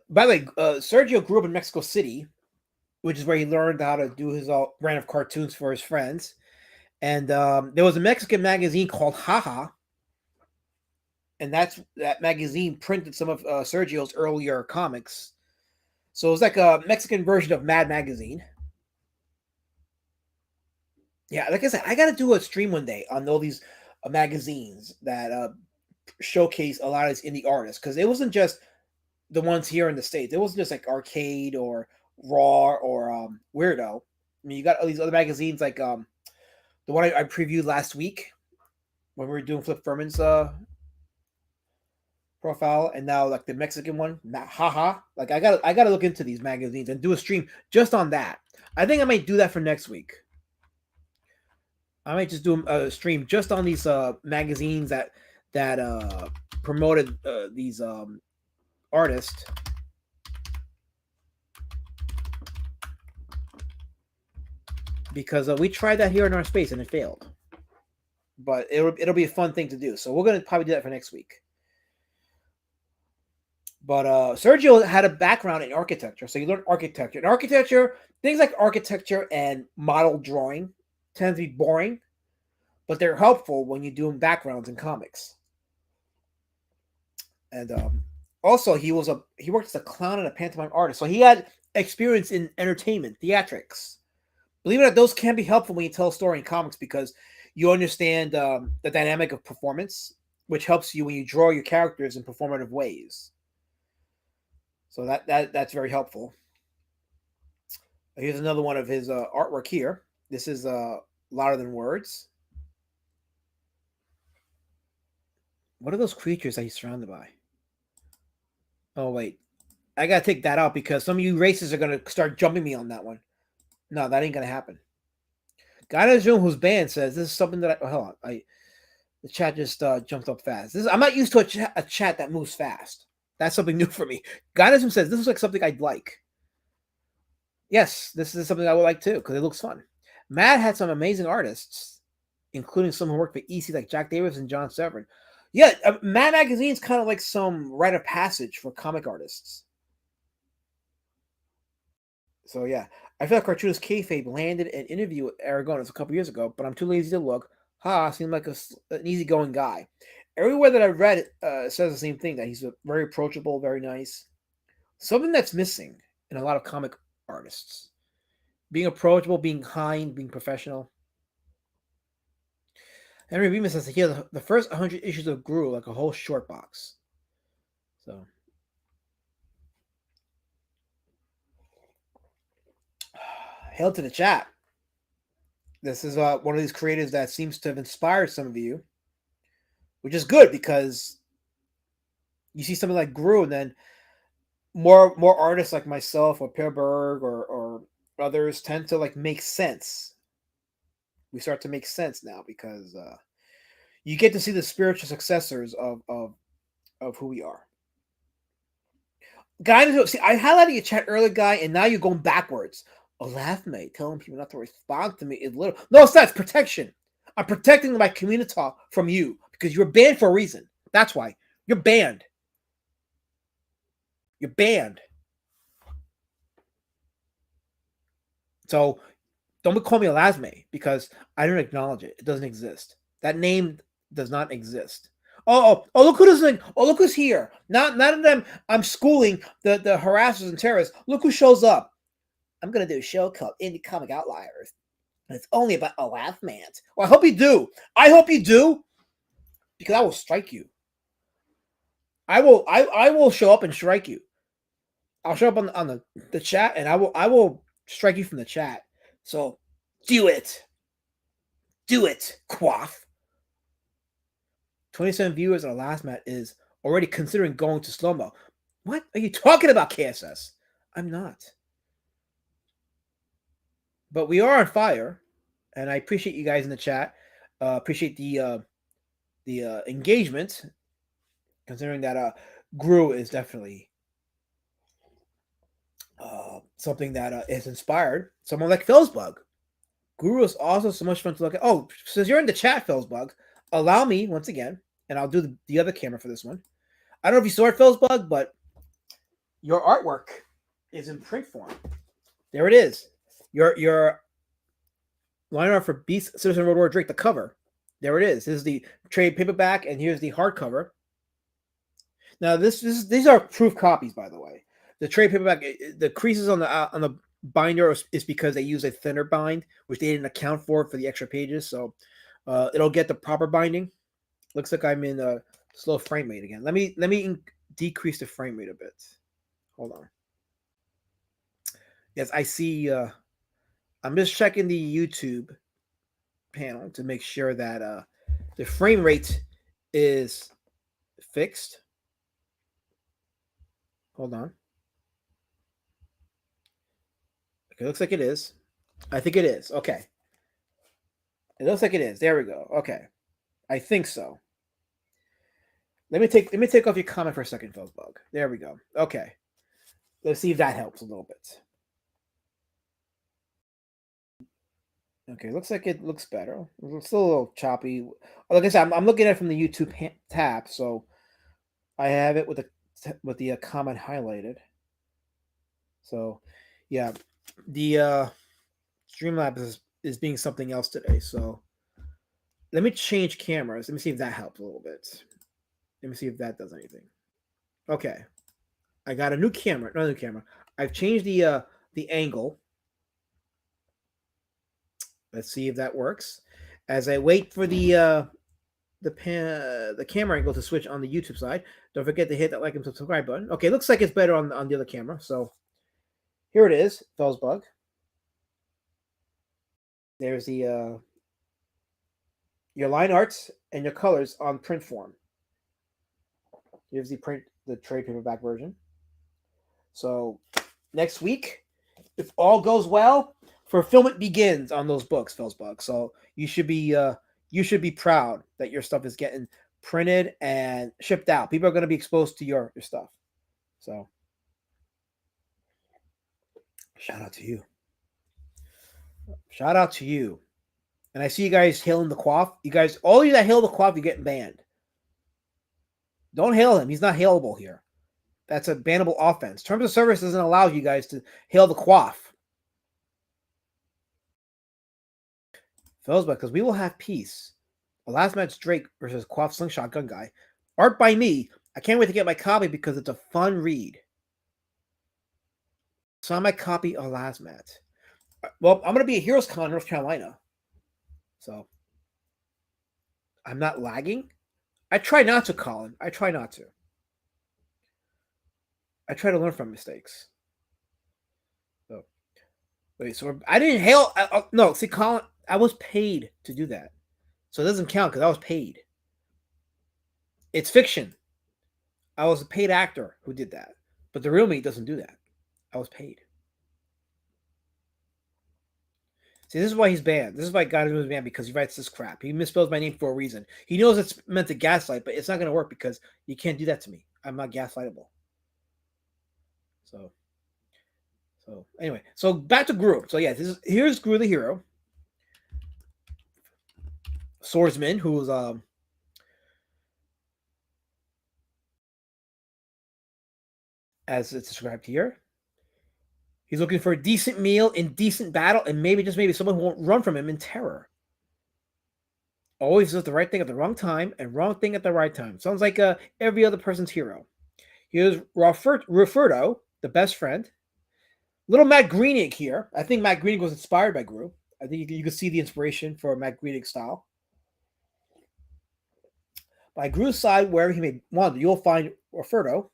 by the way, Sergio grew up in Mexico City. which is where he learned how to do his brand of cartoons for his friends. And there was a Mexican magazine called Haha, and that magazine printed some of Sergio's earlier comics. So it was like a Mexican version of Mad Magazine. Yeah, like I said, I got to do a stream one day on all these magazines that showcase a lot of these indie artists, because it wasn't just the ones here in the States. It wasn't just like Arcade or Raw or Weirdo. I mean, you got all these other magazines like the one I previewed last week when we were doing Flip Furman's profile, and now like the Mexican one, haha. Like I gotta look into these magazines and do a stream just on that. I think I might do that for next week. I might just do a stream just on these magazines that promoted these artists. Because we tried that here in our space and it failed. But it'll be a fun thing to do. So we're gonna probably do that for next week. But Sergio had a background in architecture, so you learn architecture. In architecture, things like architecture and model drawing tend to be boring, but they're helpful when you're doing backgrounds in comics. And also, he worked as a clown and a pantomime artist, so he had experience in entertainment, theatrics. Believe it or not, those can be helpful when you tell a story in comics because you understand the dynamic of performance, which helps you when you draw your characters in performative ways. So that's very helpful. Here's another one of his artwork here. This is Louder Than Words. What are those creatures that he's surrounded by? Oh, wait. I got to take that out because some of you racists are going to start jumping me on that one. No, that ain't going to happen. Guy in his room who's banned says this is something that hold on. The chat just jumped up fast. I'm not used to a chat that moves fast. That's something new for me. Guidism says this is like something I'd like. Yes, this is something I would like too because it looks fun. Matt had some amazing artists, including some who worked for EC like Jack Davis and John Severin. Yeah, Mad Magazine's kind of like some rite of passage for comic artists. So yeah, I feel like cartoonist Kayfabe landed an interview with Aragones a couple years ago, but I'm too lazy to look. Seemed like an easygoing guy. Everywhere that I've read says the same thing, that he's very approachable, very nice. Something that's missing in a lot of comic artists. Being approachable, being kind, being professional. Henry Beeman says that he had the first 100 issues of Gru, like a whole short box. So. Hail to the chat. This is one of these creators that seems to have inspired some of you, which is good because you see something like Gru, and then more artists like myself or Per Berg or others tend to like make sense. We start to make sense now because you get to see the spiritual successors of who we are. Guy, see, I highlighted your chat earlier, guy, and now you're going backwards. A laugh, mate. Telling people not to respond to me is little. No, it's not. It's protection. I'm protecting my community from you because you're banned for a reason. That's why. You're banned. You're banned. So don't call me a lasme because I don't acknowledge it. It doesn't exist. That name does not exist. Oh, look who doesn't. Oh, look who's here. None of them. I'm schooling the harassers and terrorists. Look who shows up. I'm going to do a show called Indie Comic Outliers. And it's only about a laugh man. Well, I hope you do. I hope you do. Because I will strike you. I will show up and strike you. I'll show up on the chat and I will strike you from the chat. So do it. Do it, quaff. 27 viewers on the last mat is already considering going to slow-mo. What are you talking about, KSS? I'm not. But we are on fire, and I appreciate you guys in the chat. Appreciate the engagement, considering that Gru is definitely something that is inspired someone like Philsbug. Guru is also so much fun to look at. Oh, since you're in the chat, Philsbug, allow me once again, and I'll do the other camera for this one. I don't know if you saw it, Philsbug, but your artwork is in print form. There it is. Your line art for Beast Citizen Road War Drake, the cover. There it is. This is the trade paperback, and here's the hardcover. Now these are proof copies, by the way. The trade paperback, the creases on the binder is because they use a thinner bind, which they didn't account for the extra pages. So it'll get the proper binding. Looks like I'm in a slow frame rate again. Let me decrease the frame rate a bit. Hold on. Yes, I see. I'm just checking the YouTube panel to make sure that the frame rate is fixed. Hold on. Okay, looks like it is. I think it is. Okay. It looks like it is. There we go. Okay. I think so. Let me take off your comment for a second, Felsbug. There we go. Okay. Let's see if that helps a little bit. Okay, looks like it looks better. It's still a little choppy. Like I said, I'm looking at it from the YouTube tab, so I have it with the comment highlighted. So, yeah, the Streamlabs is being something else today. So, let me change cameras. Let me see if that helps a little bit. Let me see if that does anything. Okay, I got a new camera. Not a new camera. I've changed the angle. Let's see if that works. As I wait for the camera angle to switch on the YouTube side, don't forget to hit that like and subscribe button. Okay, looks like it's better on the other camera. So here it is, Felsbug. There's the your line arts and your colors on print form. Here's the trade paperback version. So next week, if all goes well, fulfillment begins on those books, Felsbug. So you should be proud that your stuff is getting printed and shipped out. People are going to be exposed to your stuff. So shout out to you. Shout out to you. And I see you guys hailing the Quaff. You guys, all you that hail the Quaff, you're getting banned. Don't hail him. He's not hailable here. That's a bannable offense. Terms of service doesn't allow you guys to hail the Quaff. Felsbug, because we will have peace. The last match, Drake versus Quaff Slingshot Gun Guy. Art by me. I can't wait to get my copy because it's a fun read. Saw my copy of last match. Well, I'm going to be at Heroes Con, North Carolina. So, I'm not lagging. I try not to, Colin. I try not to. I try to learn from mistakes. So, wait, so I didn't hail. No, see, Colin, I was paid to do that. So it doesn't count because I was paid. It's fiction. I was a paid actor who did that. But the real me doesn't do that. I was paid. See, this is why he's banned. This is why God is banned, because he writes this crap. He misspells my name for a reason. He knows it's meant to gaslight, but it's not going to work because you can't do that to me. I'm not gaslightable. So anyway, so back to Gru. So yeah, here's Gru the hero. Swordsman, who's as it's described here. He's looking for a decent meal in decent battle, and maybe someone who won't run from him in terror. Always does the right thing at the wrong time and wrong thing at the right time. Sounds like every other person's hero. Here's Ruferto, the best friend. Little Matt Greening here. I think Matt Greening was inspired by Gru. I think you can see the inspiration for Matt Greening's style. By Gru's side, wherever he may wander, you'll find Ruferto,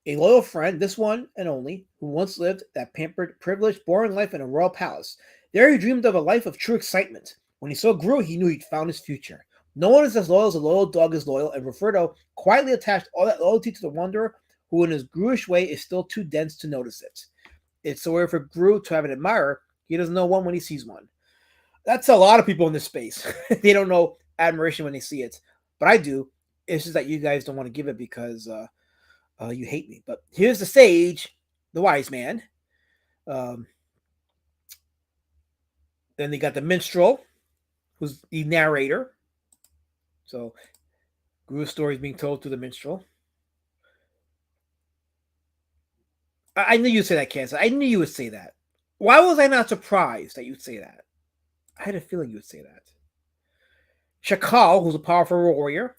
a loyal friend, this one and only, who once lived that pampered, privileged, boring life in a royal palace. There he dreamed of a life of true excitement. When he saw Gru, he knew he'd found his future. No one is as loyal as a loyal dog is loyal, and Ruferto quietly attached all that loyalty to the wanderer, who in his Gruish way is still too dense to notice it. It's so rare for Gru to have an admirer, he doesn't know one when he sees one. That's a lot of people in this space. They don't know admiration when they see it. But I do. It's just that you guys don't want to give it because you hate me. But here's the sage, the wise man. Then they got the minstrel, who's the narrator. So Gru's story is being told through the minstrel. I knew you'd say that, Kansas. I knew you would say that. Why was I not surprised that you'd say that? I had a feeling you would say that. Chakal, who's a powerful warrior.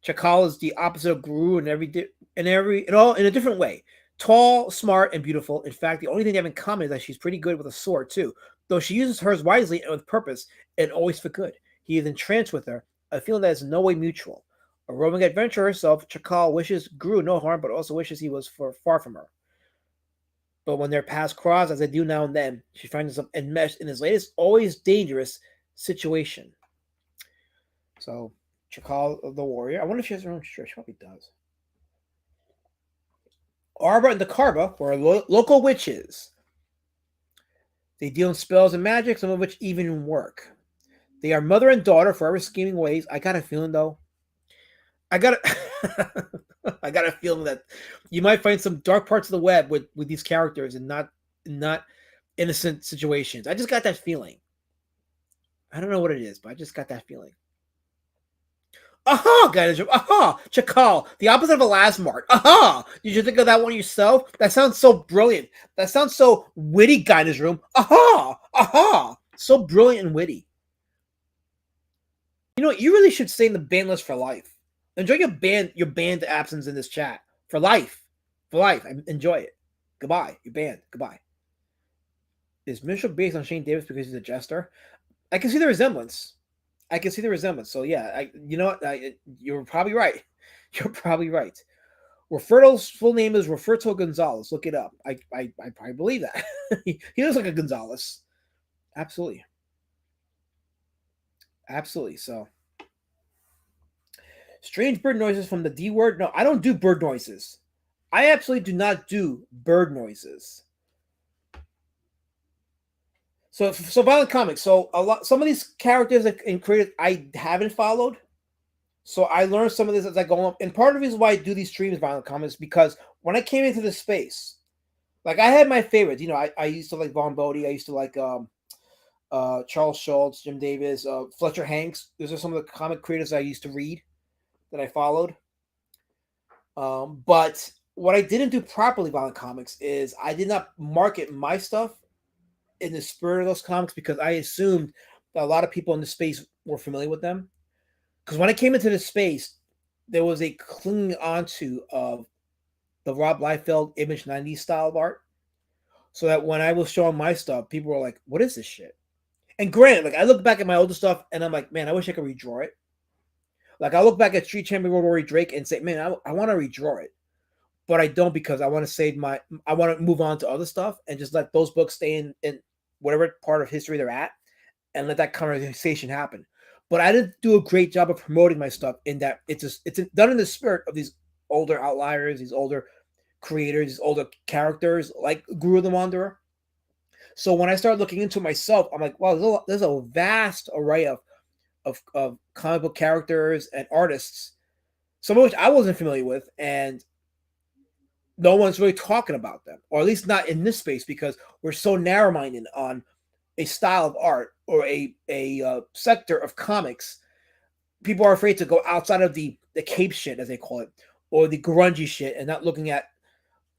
Chakal is the opposite of Guru in a different way. Tall, smart, and beautiful. In fact, the only thing they have in common is that she's pretty good with a sword too, though she uses hers wisely and with purpose, and always for good. He is entranced with her, a feeling that is in no way mutual. A roaming adventurer herself, Chakal wishes Guru no harm, but also wishes he was far from her. But when their paths cross, as they do now and then, she finds herself enmeshed in his latest, always dangerous situation. So, Chakal the warrior. I wonder if she has her own church. She probably does. Arba and the Karba were local witches. They deal in spells and magic, some of which even work. They are mother and daughter, forever scheming ways. I got a feeling, though. I got a feeling that you might find some dark parts of the web with these characters and not innocent situations. I just got that feeling. I don't know what it is, but I just got that feeling. Aha, guys! Aha, Chakal, the opposite of a Lasmart. Aha! Did you think of that one yourself? That sounds so brilliant. That sounds so witty, guidance room. Aha! Aha! So brilliant and witty. You know, you really should stay in the ban list for life. Enjoy your banned absence in this chat. For life. For life. Enjoy it. Goodbye. You're banned. Goodbye. Is Mitchell based on Shane Davis because he's a jester? I can see the resemblance. So yeah, you know what? You're probably right. You're probably right. Roberto's full name is Roberto Gonzalez. Look it up. I probably believe that. He looks like a Gonzalez. Absolutely. Absolutely. So, strange bird noises from the D word. No, I don't do bird noises. I absolutely do not do bird noises. So Violent Comics. So some of these characters and creators I haven't followed. So I learned some of this as I go up. And part of the reason why I do these streams, Violent Comics, because when I came into this space, like I had my favorites. You know, I used to like Von Bodie. I used to like Charles Schultz, Jim Davis, Fletcher Hanks. Those are some of the comic creators I used to read that I followed. But what I didn't do properly, Violent Comics, is I did not market my stuff in the spirit of those comics because I assumed that a lot of people in the space were familiar with them. Because when I came into this space, there was a clinging onto of the Rob Liefeld Image 90s style of art. So that when I was showing my stuff, people were like, what is this shit? And granted, like I look back at my older stuff and I'm like, man, I wish I could redraw it. Like I look back at Street Champion Rory Drake and say, man, I want to redraw it. But I don't because I want to I want to move on to other stuff and just let those books stay in whatever part of history they're at and let that conversation happen. But I didn't do a great job of promoting my stuff in that it's done in the spirit of these older outliers, these older creators, these older characters like Guru the Wanderer. So when I started looking into myself, I'm like, wow, there's a vast array of comic book characters and artists, some of which I wasn't familiar with, and no one's really talking about them, or at least not in this space because we're so narrow-minded on a style of art or a sector of comics. People are afraid to go outside of the cape shit, as they call it, or the grungy shit, and not looking at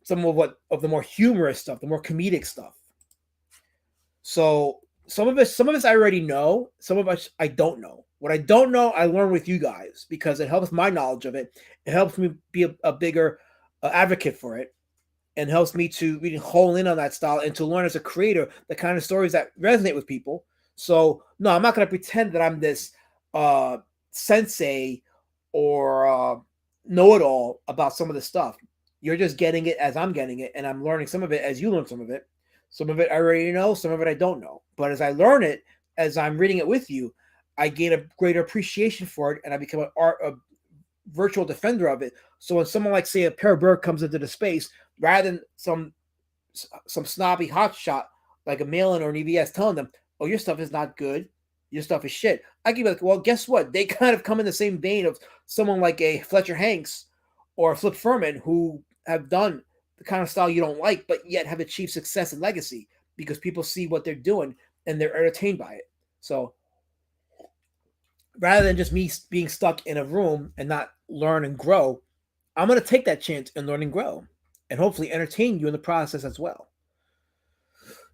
some of the more humorous stuff, the more comedic stuff. So some of us I already know, some of us I don't know. What I don't know, I learn with you guys because it helps my knowledge of it. It helps me be a bigger advocate for it, and helps me to really hone in on that style and to learn as a creator the kind of stories that resonate with people. So no, I'm not going to pretend that I'm this sensei or know-it-all about some of the stuff. You're just getting it as I'm getting it, and I'm learning some of it as you learn some of it. Some of it I already know, some of it I don't know. But as I learn it, as I'm reading it with you, I gain a greater appreciation for it, and I become a virtual defender of it. So when someone like, say, a Per Berg comes into the space, rather than some snobby hotshot like a Malin or an EVS telling them, oh, your stuff is not good, your stuff is shit, I can be like, well, guess what? They kind of come in the same vein of someone like a Fletcher Hanks or Flip Furman who have done the kind of style you don't like, but yet have achieved success and legacy because people see what they're doing and they're entertained by it. So rather than just me being stuck in a room and not learn and grow, I'm going to take that chance and learn and grow and hopefully entertain you in the process as well.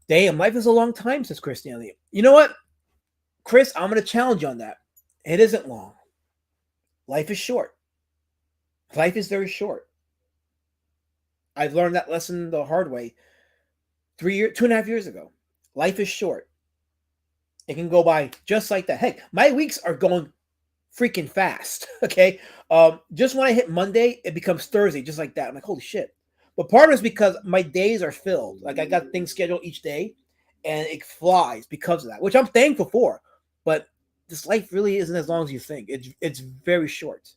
Damn, life is a long time, says Chris Stanley. You know what, Chris? I'm going to challenge you on that. It isn't long. Life is short. Life is very short. I've learned that lesson the hard way 2.5 years ago. Life is short. It can go by just like that. Heck, my weeks are going freaking fast. Okay. Just when I hit Monday, it becomes Thursday, just like that. I'm like, holy shit. But part of it is because my days are filled. Like I got things scheduled each day, and it flies because of that, which I'm thankful for. But this life really isn't as long as you think. It's very short.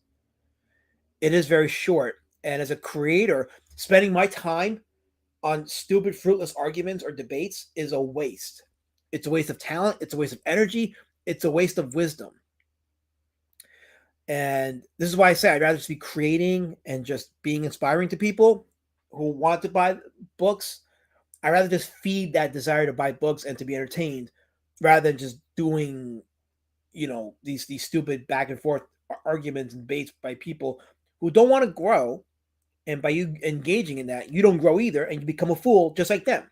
It is very short. And as a creator, spending my time on stupid, fruitless arguments or debates is a waste. It's a waste of talent. It's a waste of energy. It's a waste of wisdom. And this is why I say I'd rather just be creating and just being inspiring to people who want to buy books. I'd rather just feed that desire to buy books and to be entertained rather than just doing, these stupid back and forth arguments and debates by people who don't want to grow. And by you engaging in that, you don't grow either, and you become a fool just like them.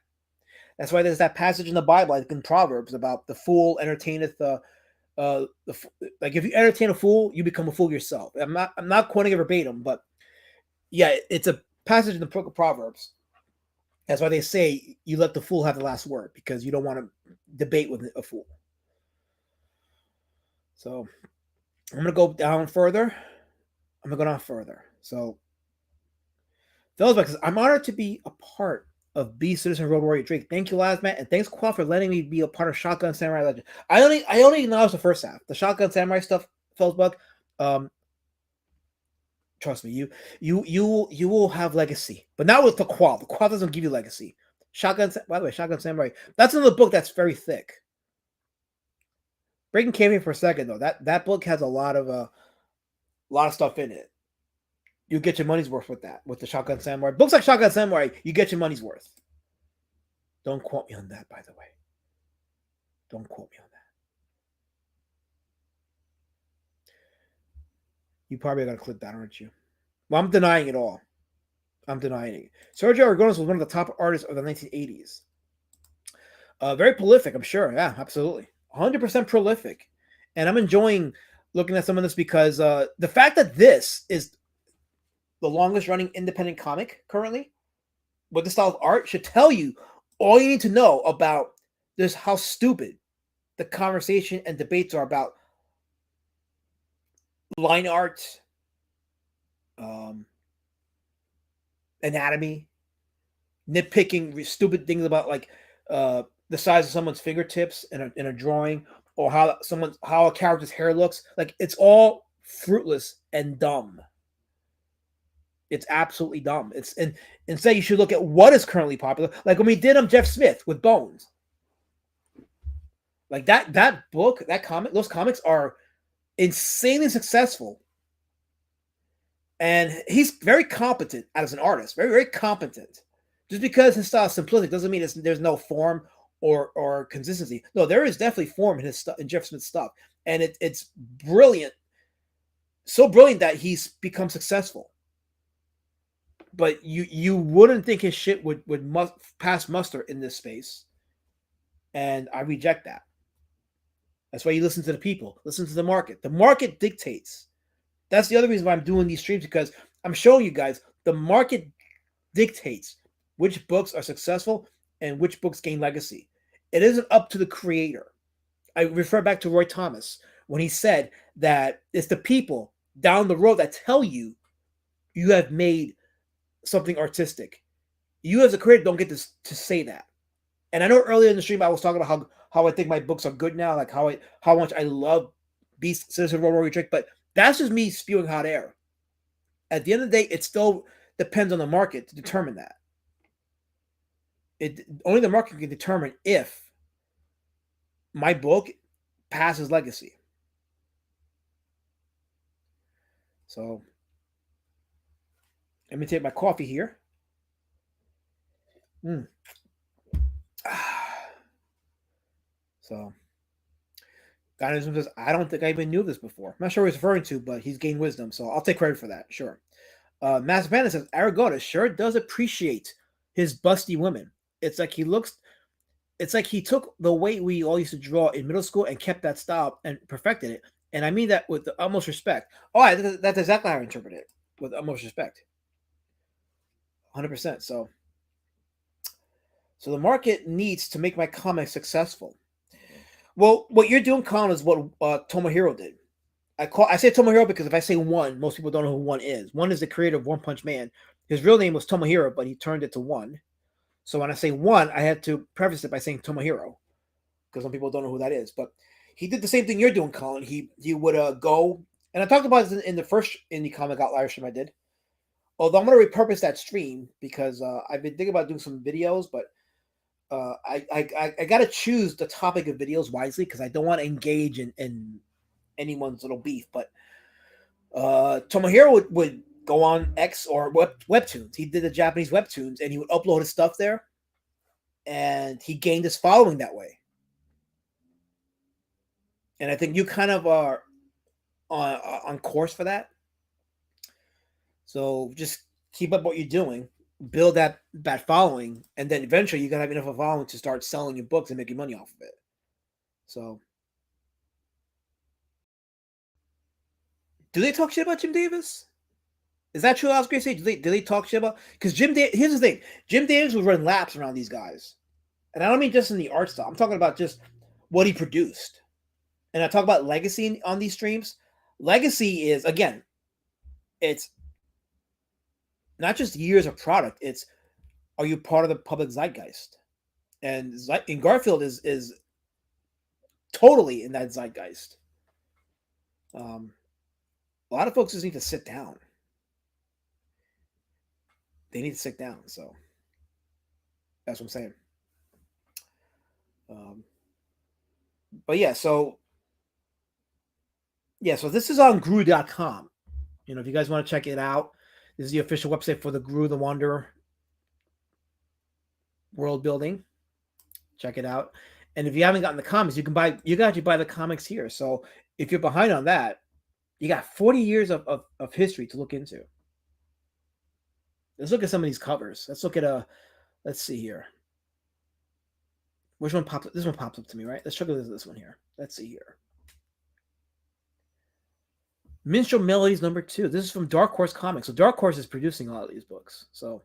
That's why there's that passage in the Bible, like in Proverbs, about the fool entertaineth like if you entertain a fool, you become a fool yourself. I'm not quoting it verbatim, but yeah, it's a passage in the book of Proverbs. That's why they say you let the fool have the last word, because you don't want to debate with a fool. So I'm gonna go down further. So fellas, I'm honored to be a part of B Citizen Road Warrior Drake. Thank you, Lazmat, and thanks, Qual, for letting me be a part of Shotgun Samurai Legend. I only acknowledge the first half. The Shotgun Samurai stuff, Felsbug. Trust me, you will have legacy, but not with the Qual. The Qual doesn't give you legacy. By the way, Shotgun Samurai. That's another book that's very thick. Breaking Caveman for a second though. That book has a lot of stuff in it. You get your money's worth with that, with the Shotgun Samurai. Books like Shotgun Samurai, you get your money's worth. Don't quote me on that, by the way. Don't quote me on that. You probably are going to click that, aren't you? Well, I'm denying it all. I'm denying it. Sergio Aragones was one of the top artists of the 1980s. Very prolific, I'm sure. Yeah, absolutely. 100% prolific. And I'm enjoying looking at some of this because the fact that this is the longest running independent comic currently with this style of art should tell you all you need to know about this, how stupid the conversation and debates are about line art, anatomy, nitpicking stupid things about like the size of someone's fingertips in a drawing, or how a character's hair looks. Like, it's all fruitless and dumb. It's absolutely dumb. Instead you should look at what is currently popular. Like when we did Jeff Smith with Bones. Like that book, that comic, those comics are insanely successful. And he's very competent as an artist. Very, very competent. Just because his style is simplistic doesn't mean there's no form or consistency. No, there is definitely form in his stuff, in Jeff Smith's stuff. And it's brilliant. So brilliant that he's become successful. But you wouldn't think his shit would pass muster in this space. And I reject that. That's why you listen to the people. Listen to the market. The market dictates. That's the other reason why I'm doing these streams, because I'm showing you guys the market dictates which books are successful and which books gain legacy. It isn't up to the creator. I refer back to Roy Thomas when he said that it's the people down the road that tell you you have made something artistic. You as a creator don't get to say that. And I know earlier in the stream I was talking about how I think my books are good now, like how much I love Beast Citizen Road Warrior Trick, but that's just me spewing hot air. At the end of the day, it still depends on the market to determine that. Only the market can determine if my book passes legacy. So let me take my coffee here. So, Dynamism says, I don't think I even knew this before. I'm not sure what he's referring to, but he's gained wisdom, so I'll take credit for that, sure. Master Panda says, Aragones sure does appreciate his busty women. It's like he looks it's like he took the way we all used to draw in middle school and kept that style and perfected it. And I mean that with the utmost respect. Oh, that's exactly how I interpret it, with utmost respect, 100%. So the market needs to make my comic successful. Well, what you're doing, Colin, is what Tomohiro did. I say Tomohiro because if I say One, most people don't know who One is. One is the creator of One Punch Man. His real name was Tomohiro, but he turned it to One. So when I say One, I had to preface it by saying Tomohiro because some people don't know who that is. But he did the same thing you're doing, Colin. He would go, and I talked about this in the first indie comic Outliers stream I did. Although I'm going to repurpose that stream because I've been thinking about doing some videos, but I got to choose the topic of videos wisely because I don't want to engage in anyone's little beef. But Tomohiro would go on X or Webtoons. He did the Japanese Webtoons, and he would upload his stuff there, and he gained his following that way. And I think you kind of are on course for that. So just keep up what you're doing, build that following, and then eventually you're gonna have enough of a following to start selling your books and making money off of it. So, do they talk shit about Jim Davis? Is that true? I was going to say, do they talk shit about? Because here's the thing: Jim Davis was running laps around these guys, and I don't mean just in the art style. I'm talking about just what he produced. And I talk about legacy on these streams. Legacy is, again, it's not just years of product. It's, are you part of the public zeitgeist? And Garfield is totally in that zeitgeist. A lot of folks just need to sit down. They need to sit down. So that's what I'm saying. But yeah, so this is on Gru.com. You know, if you guys want to check it out, this is the official website for the Gru the Wanderer world building. Check it out. And if you haven't gotten the comics, you can buy the comics here. So if you're behind on that, you got 40 years of history to look into. Let's look at some of these covers. Let's look at let's see here. Which one pops up? This one pops up to me, right? Let's check this one here. Let's see here. Minstrel Melodies #2. This is from Dark Horse Comics. So Dark Horse is producing a lot of these books. So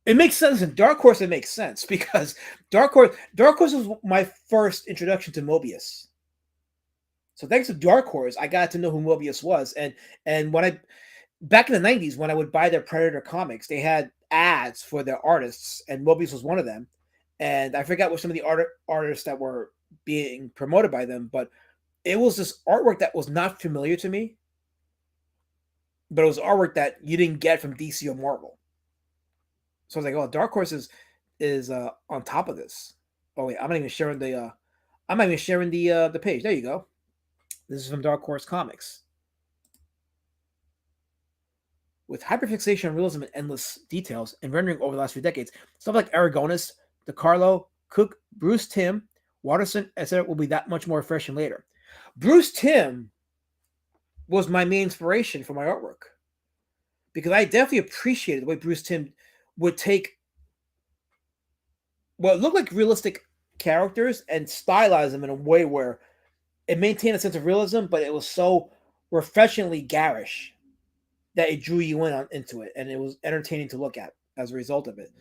it makes sense. In Dark Horse, it makes sense because Dark Horse was my first introduction to Mobius. So thanks to Dark Horse, I got to know who Mobius was. And when back in the 90s, when I would buy their Predator comics, they had ads for their artists, and Mobius was one of them. And I forgot what some of the artists that were being promoted by them, but it was this artwork that was not familiar to me, but it was artwork that you didn't get from DC or Marvel. So I was like, "Oh, Dark Horse is on top of this." Oh wait, I'm not even sharing the page. There you go. This is from Dark Horse Comics. With hyperfixation on realism and endless details and rendering over the last few decades, stuff like Aragones, DeCarlo, Cook, Bruce Timm, Watterson, etc. will be that much more refreshing later. Bruce Timm was my main inspiration for my artwork because I definitely appreciated the way Bruce Timm would take what looked like realistic characters and stylize them in a way where it maintained a sense of realism, but it was so refreshingly garish that it drew you into it, and it was entertaining to look at as a result of it.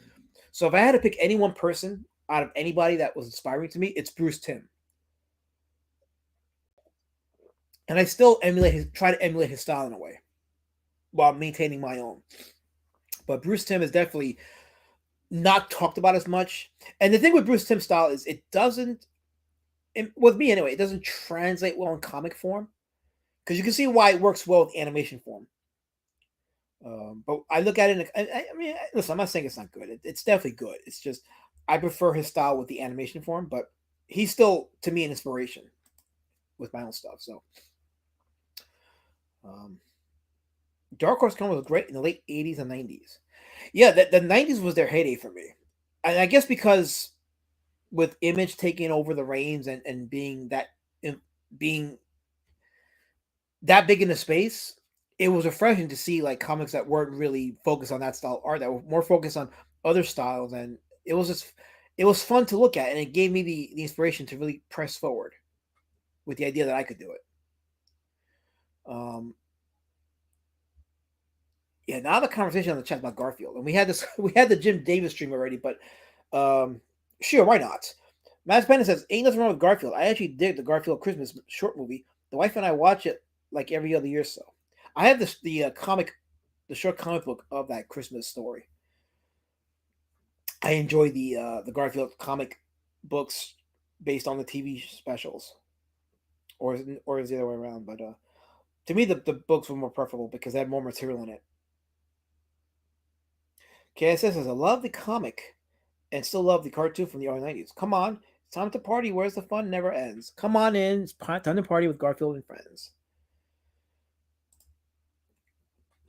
So if I had to pick any one person out of anybody that was inspiring to me, it's Bruce Timm. And I still try to emulate his style in a way while maintaining my own. But Bruce Timm is definitely not talked about as much. And the thing with Bruce Timm's style is it doesn't, with me anyway, it doesn't translate well in comic form. Because you can see why it works well with animation form. But I look at it, I mean, listen, I'm not saying it's not good. It's definitely good. It's just, I prefer his style with the animation form, but he's still, to me, an inspiration with my own stuff. So, Dark Horse Comics was great in the late 80s and 90s. Yeah, the 90s was their heyday for me. And I guess because with Image taking over the reins and being that big in the space, it was refreshing to see like comics that weren't really focused on that style art, that were more focused on other styles. And it was just, it was fun to look at, and it gave me the inspiration to really press forward with the idea that I could do it. Um, yeah, now the conversation on the chat about Garfield, and we had this, we had the Jim Davis stream already, but sure, why not? Matt Pena says, "Ain't nothing wrong with Garfield. I actually dig the Garfield Christmas short movie. The wife and I watch it like every other year or so. I have this the short comic book of that Christmas story. I enjoy the Garfield comic books based on the TV specials, or is the other way around. But to me, the books were more preferable because they had more material in it. KSS says, I love the comic and still love the cartoon from the early 90s. Come on, it's time to party. Where's the fun? Never ends. Come on in. It's time to party with Garfield and friends.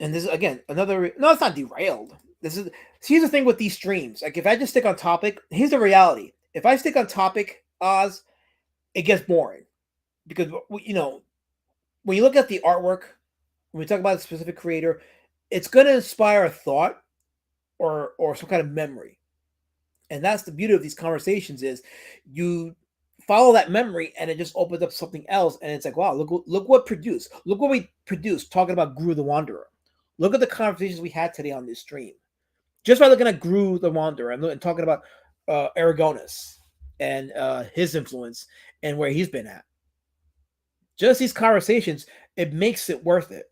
And this is, again, another. No, it's not derailed. This is. Here's the thing with these streams. Like, if I just stick on topic, here's the reality. If I stick on topic, Oz, it gets boring. Because, you know, when you look at the artwork, when we talk about a specific creator, it's going to inspire a thought or some kind of memory. And that's the beauty of these conversations is you follow that memory and it just opens up something else. And it's like, wow, look what produced. Look what we produced talking about Gru the Wanderer. Look at the conversations we had today on this stream. Just by looking at Gru the Wanderer and talking about Aragones and his influence and where he's been at. Just these conversations, it makes it worth it.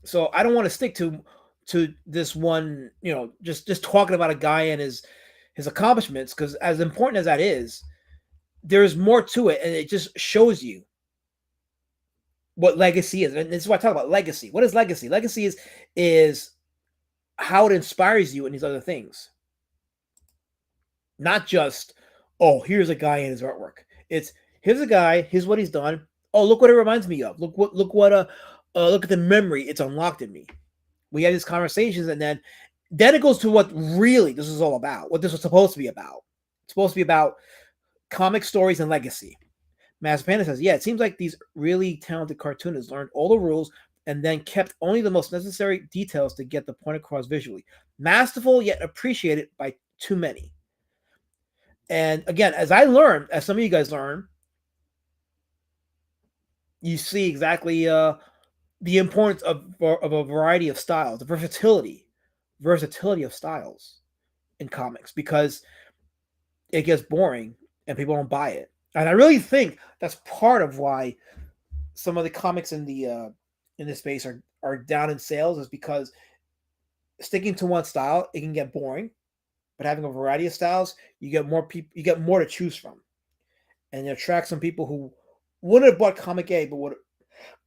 So I don't want to stick to this one, you know, just talking about a guy and his accomplishments, because as important as that is, there's more to it, and it just shows you what legacy is. And this is what I talk about legacy. What is legacy? Legacy is how it inspires you in these other things. Not just, oh, here's a guy in his artwork. It's here's a guy, here's what he's done. Oh, look what it reminds me of. Look at the memory it's unlocked in me. We had these conversations, and then it goes to what really this is all about, what this was supposed to be about. It's supposed to be about comic stories and legacy. Panda says, yeah, it seems like these really talented cartoonists learned all the rules and then kept only the most necessary details to get the point across visually. Masterful, yet appreciated by too many. And again, as I learned, as some of you guys learn, you see exactly the importance of a variety of styles, the versatility of styles in comics, because it gets boring and people don't buy it. And I really think that's part of why some of the comics in this space are down in sales, is because sticking to one style, it can get boring. But having a variety of styles, you get more people, you get more to choose from, and it attracts some people who wouldn't have bought comic A but would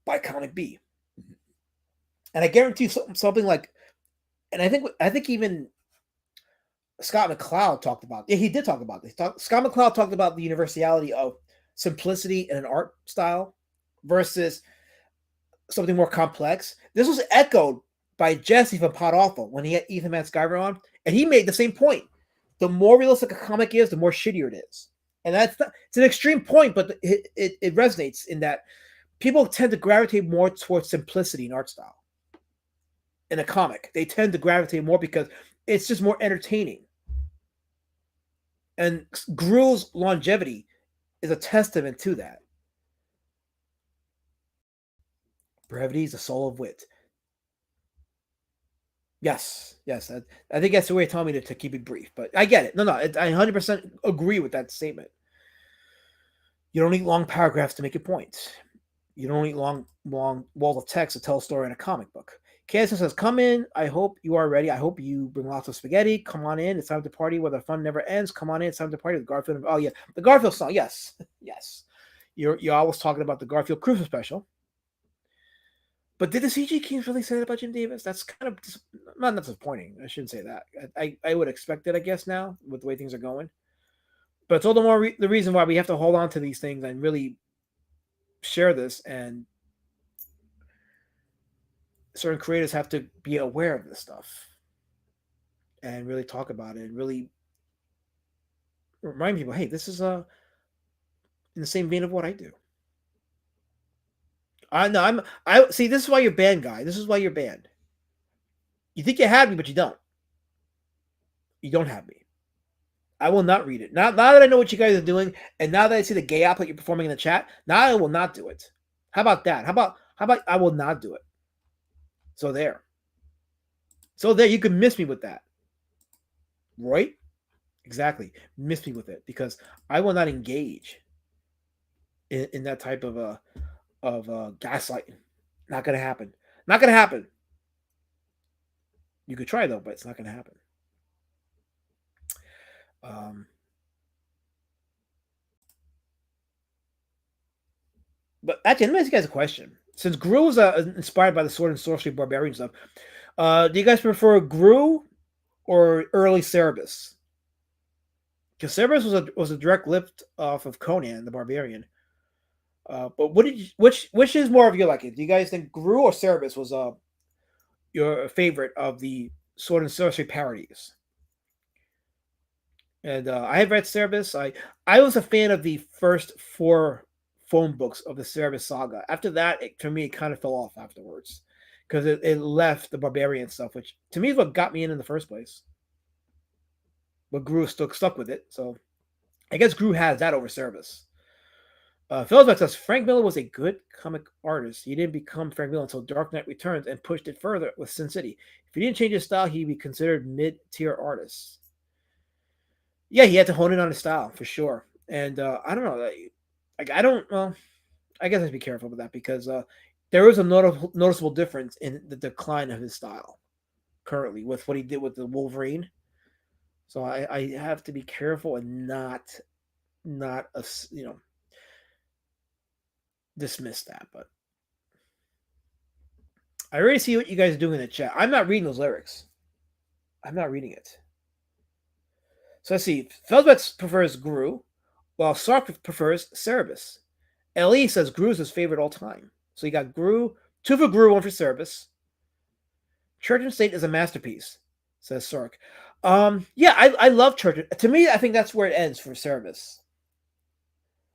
buy comic B. And I guarantee something like, and I think even Scott McCloud talked about. Yeah, he did talk about this. Scott McCloud talked about the universality of simplicity in an art style versus something more complex. This was echoed by Jesse from Pod Awful when he had Ethan Van Sciver on, and he made the same point. The more realistic a comic is, the more shittier it is. And it's an extreme point, but it resonates in that people tend to gravitate more towards simplicity in art style. In a comic, they tend to gravitate more because it's just more entertaining. And Gru's longevity is a testament to that. Brevity is the soul of wit. Yes. I think that's the way of telling me to keep it brief, but I get it. No, I 100% agree with that statement. You don't need long paragraphs to make your point. You don't need long walls of text to tell a story in a comic book. KS says, come in. I hope you are ready. I hope you bring lots of spaghetti. Come on in. It's time to party where the fun never ends. Come on in. It's time to party with Garfield. Oh, yeah. The Garfield song. Yes. You're always talking about the Garfield Christmas special. But did the CG Kings really say that about Jim Davis? That's kind of not disappointing. I shouldn't say that. I would expect it, I guess, now with the way things are going. But it's all the more the reason why we have to hold on to these things and really share this, and certain creators have to be aware of this stuff and really talk about it and really remind people, hey, this is in the same vein of what I do. I see, this is why you're banned, guy. This is why you're banned. You think you had me, but you don't. You don't have me. I will not read it. Now that I know what you guys are doing, and now that I see the gay outlet you're performing in the chat, now I will not do it. How about that? How about I will not do it? So there. So there, you can miss me with that. Right? Exactly. Miss me with it because I will not engage in that type of gaslighting. Not gonna happen. Not gonna happen. You could try though, but it's not gonna happen. Um, but actually, let me ask you guys a question. Since Gru was inspired by the sword and sorcery barbarian stuff, do you guys prefer Gru or early Cerberus? Because Cerberus was a direct lift off of Conan the Barbarian. But what did you, which is more of your liking? Do you guys think Gru or Cerberus was your favorite of the sword and sorcery parodies? And I have read Cerberus. I was a fan of the first four phone books of the Cerberus saga. After that, for me, it kind of fell off afterwards because it left the barbarian stuff, which to me is what got me in the first place. But Gru still stuck with it, so I guess Gru has that over Cerberus. Phillips says Frank Miller was a good comic artist. He didn't become Frank Miller until Dark Knight Returns and pushed it further with Sin City. If he didn't change his style, he'd be considered mid-tier artist. Yeah, he had to hone in on his style for sure. And I don't know, like I don't. Well, I guess I should be careful with that because there is a noticeable difference in the decline of his style currently with what he did with the Wolverine. So I have to be careful and not dismiss that. But I already see what you guys are doing in the chat. I'm not reading those lyrics. I'm not reading it. So let's see. Felsbeth prefers Gru, while Sark prefers Cerberus. Le says Gru is his favorite all time. So you got Gru, 2 for Gru, 1 for Cerberus. Church and State is a masterpiece, says Sark. Yeah, I love Church. To me, I think that's where it ends for Cerberus.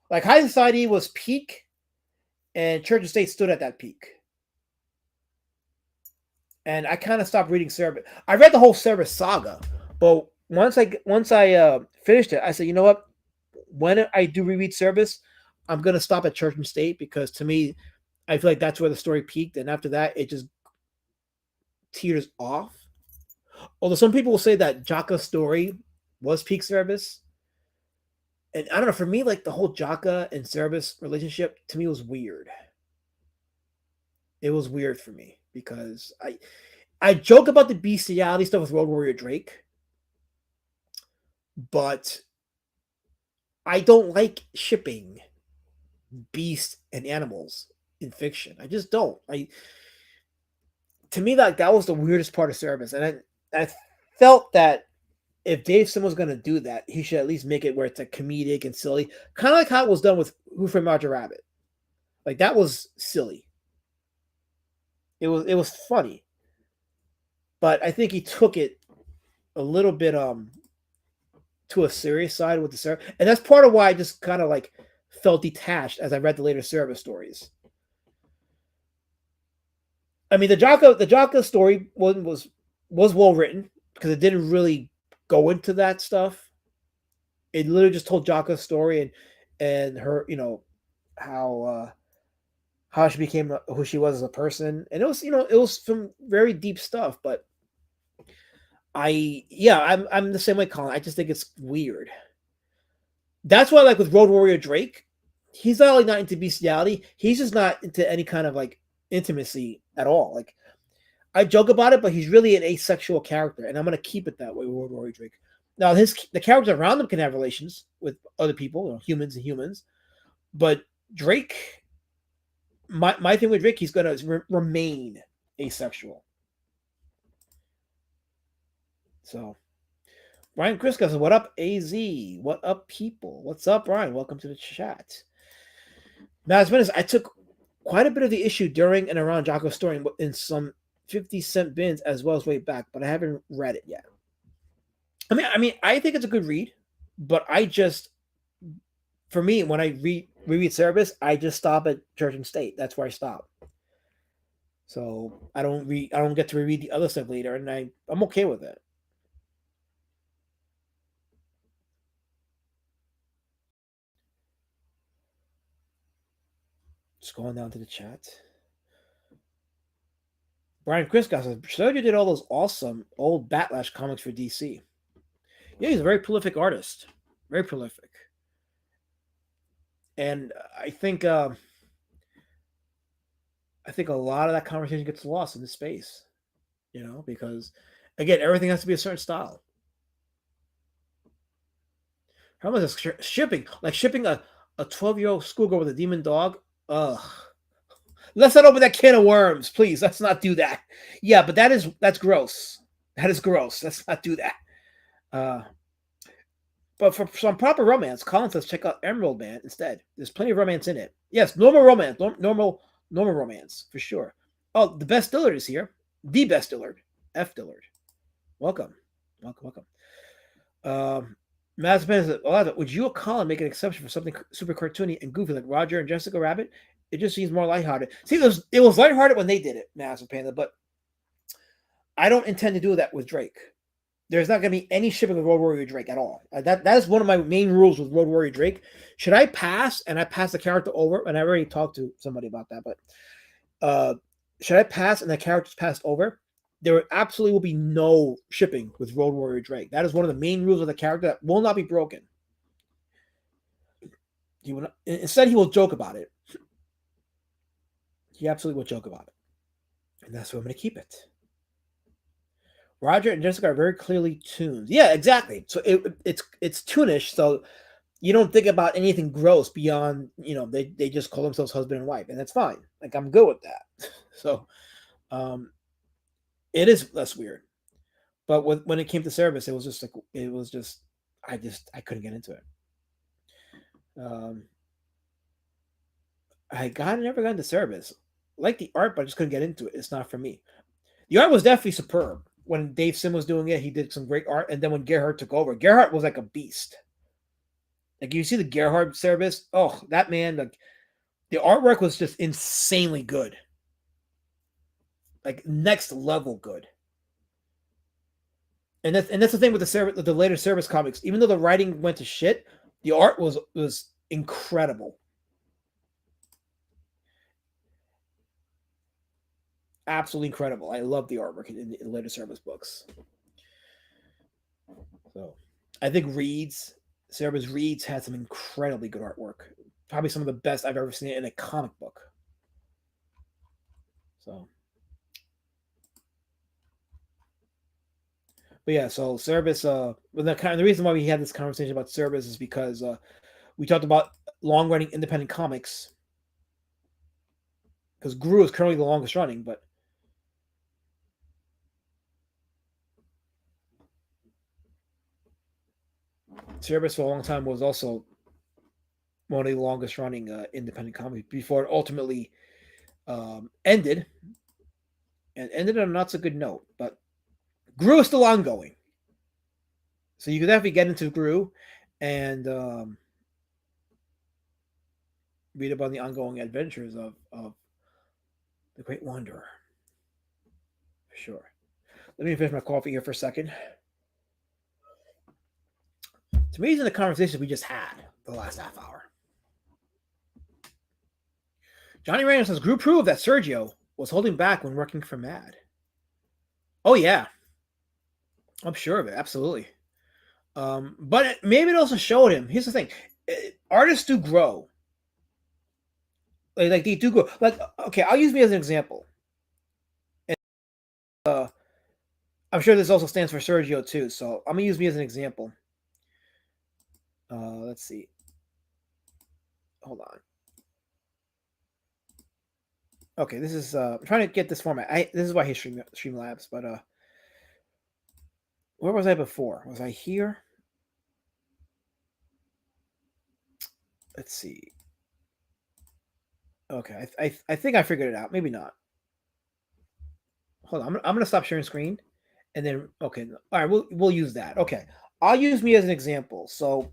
Like High Society was peak, and Church and State stood at that peak. And I kind of stopped reading Cerberus. I read the whole Cerberus saga, but once I finished it, I said, you know what? When I do reread Cerberus, I'm gonna stop at Church and State because to me, I feel like that's where the story peaked, and after that, it just teeters off. Although some people will say that Jaka's story was peak Cerberus, and I don't know. For me, like the whole Jaka and Cerberus relationship to me was weird. It was weird for me because I joke about the bestiality stuff with Road Warrior Drake, but I don't like shipping beasts and animals in fiction. I just don't. To me, that was the weirdest part of Cerberus, and I felt that if Dave Sim was going to do that, he should at least make it where it's like comedic and silly, kind of like how it was done with Who Framed Roger Rabbit. Like that was silly. It was funny, but I think he took it a little bit to a serious side with the Cerberus, and that's part of why I just kind of like felt detached as I read the later Cerberus stories. I mean, the Jaka story was well written because it didn't really go into that stuff. It literally just told Jaka's story and her, how she became who she was as a person, and it was some very deep stuff. But I'm the same way, Colin. I just think it's weird. That's why, like with Road Warrior Drake, he's not only not into bestiality, he's just not into any kind of like intimacy at all. Like I joke about it, but he's really an asexual character, and I'm gonna keep it that way with Road Warrior Drake. Now the characters around him can have relations with other people, humans and humans, but Drake. My thing with Drake, he's gonna remain asexual. So, Brian Kriska says, "What up, AZ? What up, people? What's up, Brian? Welcome to the chat." Matt Menace, I took quite a bit of the issue during and around Jocko's story in some 50-cent bins as well as way back, but I haven't read it yet. I mean, I think it's a good read, but for me, when I reread Cerberus, I just stop at Church and State. That's where I stop. So I don't get to reread the other stuff later, and I'm okay with it. Scrolling down to the chat. Brian Christgau says Sergio did all those awesome old Batlash comics for DC. Yeah, he's a very prolific artist. Very prolific. And I think a lot of that conversation gets lost in the space, because again, everything has to be a certain style. How about this shipping? Like shipping a 12-year-old schoolgirl with a demon dog? Ugh. Let's not open that can of worms, please. Let's not do that. Yeah, but that's gross. That is gross. Let's not do that. But for some proper romance, Colin says check out Emerald Man instead. There's plenty of romance in it. Yes, normal romance, normal romance for sure. Oh, the best Dillard is here. The best Dillard, F. Dillard. Welcome. Mazepin says, would you or Colin make an exception for something super cartoony and goofy like Roger and Jessica Rabbit? It just seems more lighthearted. See, it was lighthearted when they did it, Mazepin, but I don't intend to do that with Drake. There's not going to be any shipping with Road Warrior Drake at all. That is one of my main rules with Road Warrior Drake. Should I pass and I pass the character over, and I already talked to somebody about that, but should I pass and the character's passed over, there absolutely will be no shipping with Road Warrior Drake. That is one of the main rules of the character that will not be broken. Instead, he will joke about it. He absolutely will joke about it. And that's where I'm going to keep it. Roger and Jessica are very clearly tuned. Yeah, exactly. So it's toonish, so you don't think about anything gross beyond, they just call themselves husband and wife, and that's fine. Like, I'm good with that. So it is less weird. But when it came to service, I couldn't get into it. I never got into service. I like the art, but I just couldn't get into it. It's not for me. The art was definitely superb. When Dave Sim was doing it, he did some great art. And then when Gerhardt took over, Gerhardt was like a beast. Like, you see the Gerhardt service, oh, that man, like, the artwork was just insanely good. Like, next level good. And that's the thing with the later service comics. Even though the writing went to shit, the art was incredible. Absolutely incredible. I love the artwork in the later service books. So I think Service Reeds had some incredibly good artwork. Probably some of the best I've ever seen in a comic book. So, but yeah, so Service. The reason why we had this conversation about Service is because we talked about long-running independent comics. Because Gru is currently the longest running, but Service for a long time was also one of the longest running independent comics before it ultimately ended, and ended on a not so good note. But Gru is still ongoing, so you could definitely get into Gru and read about the ongoing adventures of the Great Wanderer. For sure. Let me finish my coffee here for a second. It's amazing the conversation we just had the last half hour. Johnny Randall says, Gru proved that Sergio was holding back when working for Mad. Oh, yeah. I'm sure of it. Absolutely. But maybe it also showed him. Here's the thing. Artists do grow. Like they do grow. Like, okay, I'll use me as an example. And, I'm sure this also stands for Sergio, too. So I'm going to use me as an example. Let's see. Hold on. Okay, this is I'm trying to get this format. This is why I hate Streamlabs, but where was I before? Was I here? Let's see. Okay, I think I figured it out. Maybe not. Hold on. I'm gonna stop sharing screen, and then okay. All right, we'll use that. Okay, I'll use me as an example. So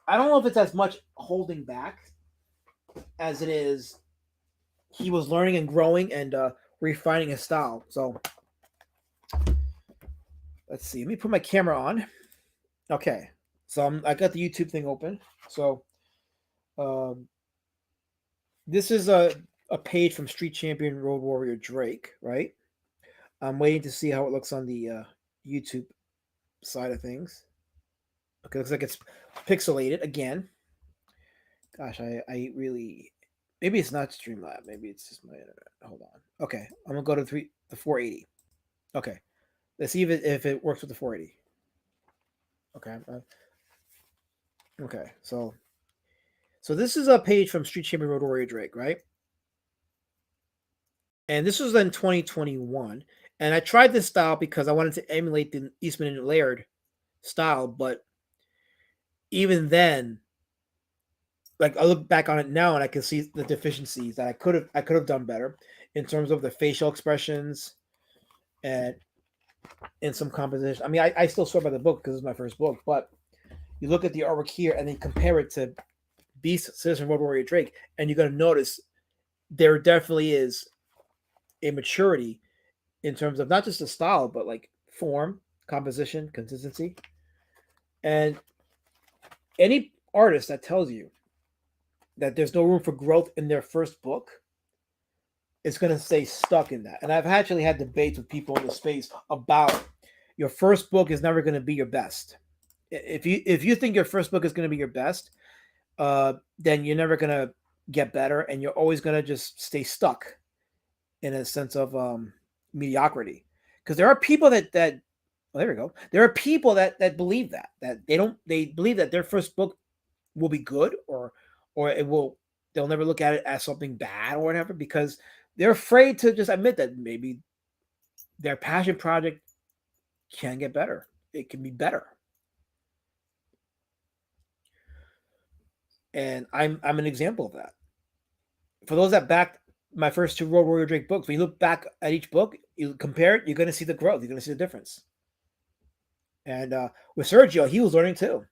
I don't know if it's as much holding back as it is he was learning and growing and refining his style. So let's see. Let me put my camera on. Okay, so I got the YouTube thing open. So This is a page from Street Champion Road Warrior Drake, right? I'm waiting to see how it looks on the YouTube side of things. Okay, looks like it's pixelated again. Gosh, I really maybe it's not Streamlab. Maybe it's just my internet. Hold on. Okay, I'm gonna go to the 480. Okay, let's see if it works with the 480. Okay. Okay. So this is a page from Street Champion Road Warrior Drake, right? And this was in 2021. And I tried this style because I wanted to emulate the Eastman and Laird style, but even then, like I look back on it now and I can see the deficiencies that I could have done better in terms of the facial expressions and in some composition. I mean, I still swear by the book because it's my first book, but you look at the artwork here and then compare it to Beast Citizen Road Warrior Drake, and you're gonna notice there definitely is a maturity in terms of not just the style, but like form, composition, consistency. And any artist that tells you that there's no room for growth in their first book is going to stay stuck in that. And I've actually had debates with people in the space about your first book is never going to be your best. If you think your first book is going to be your best, then you're never going to get better, and you're always going to just stay stuck in a sense of mediocrity. Because there are people that well, there we go. There are people that believe that they believe that their first book will be good or they'll never look at it as something bad or whatever because they're afraid to just admit that maybe their passion project can get better. It can be better. And I'm an example of that. For those that backed my first two Road Warrior Drake books, when you look back at each book, you compare it, you're going to see the growth. You're going to see the difference. And with Sergio, he was learning too.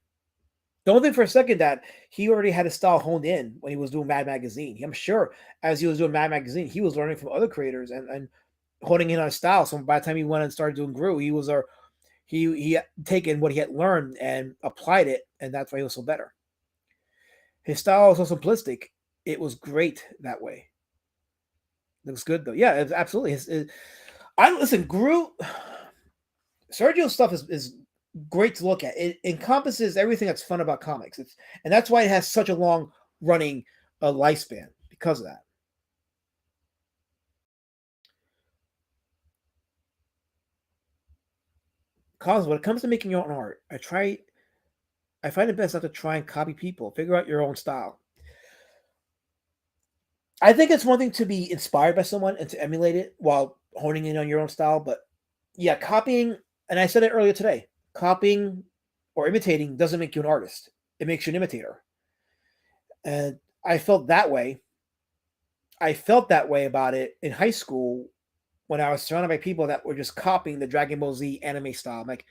Don't think for a second that he already had his style honed in when he was doing Mad Magazine. I'm sure as he was doing Mad Magazine, he was learning from other creators and honing in on his style. So by the time he went and started doing Gru, he had taken what he had learned and applied it, and that's why he was so better. His style was so simplistic. It was great that way. Looks good though. Yeah, it's absolutely. Listen, Gru. Sergio's stuff is great to look at. It encompasses everything that's fun about comics. And that's why it has such a long running lifespan because of that. Cause when it comes to making your own art, I find it best not to try and copy people. Figure out your own style. I think it's one thing to be inspired by someone and to emulate it while honing in on your own style, but yeah, copying, and I said it earlier today, copying or imitating doesn't make you an artist. It makes you an imitator. And I felt that way. I felt that way about it in high school when I was surrounded by people that were just copying the Dragon Ball Z anime style. I'm like,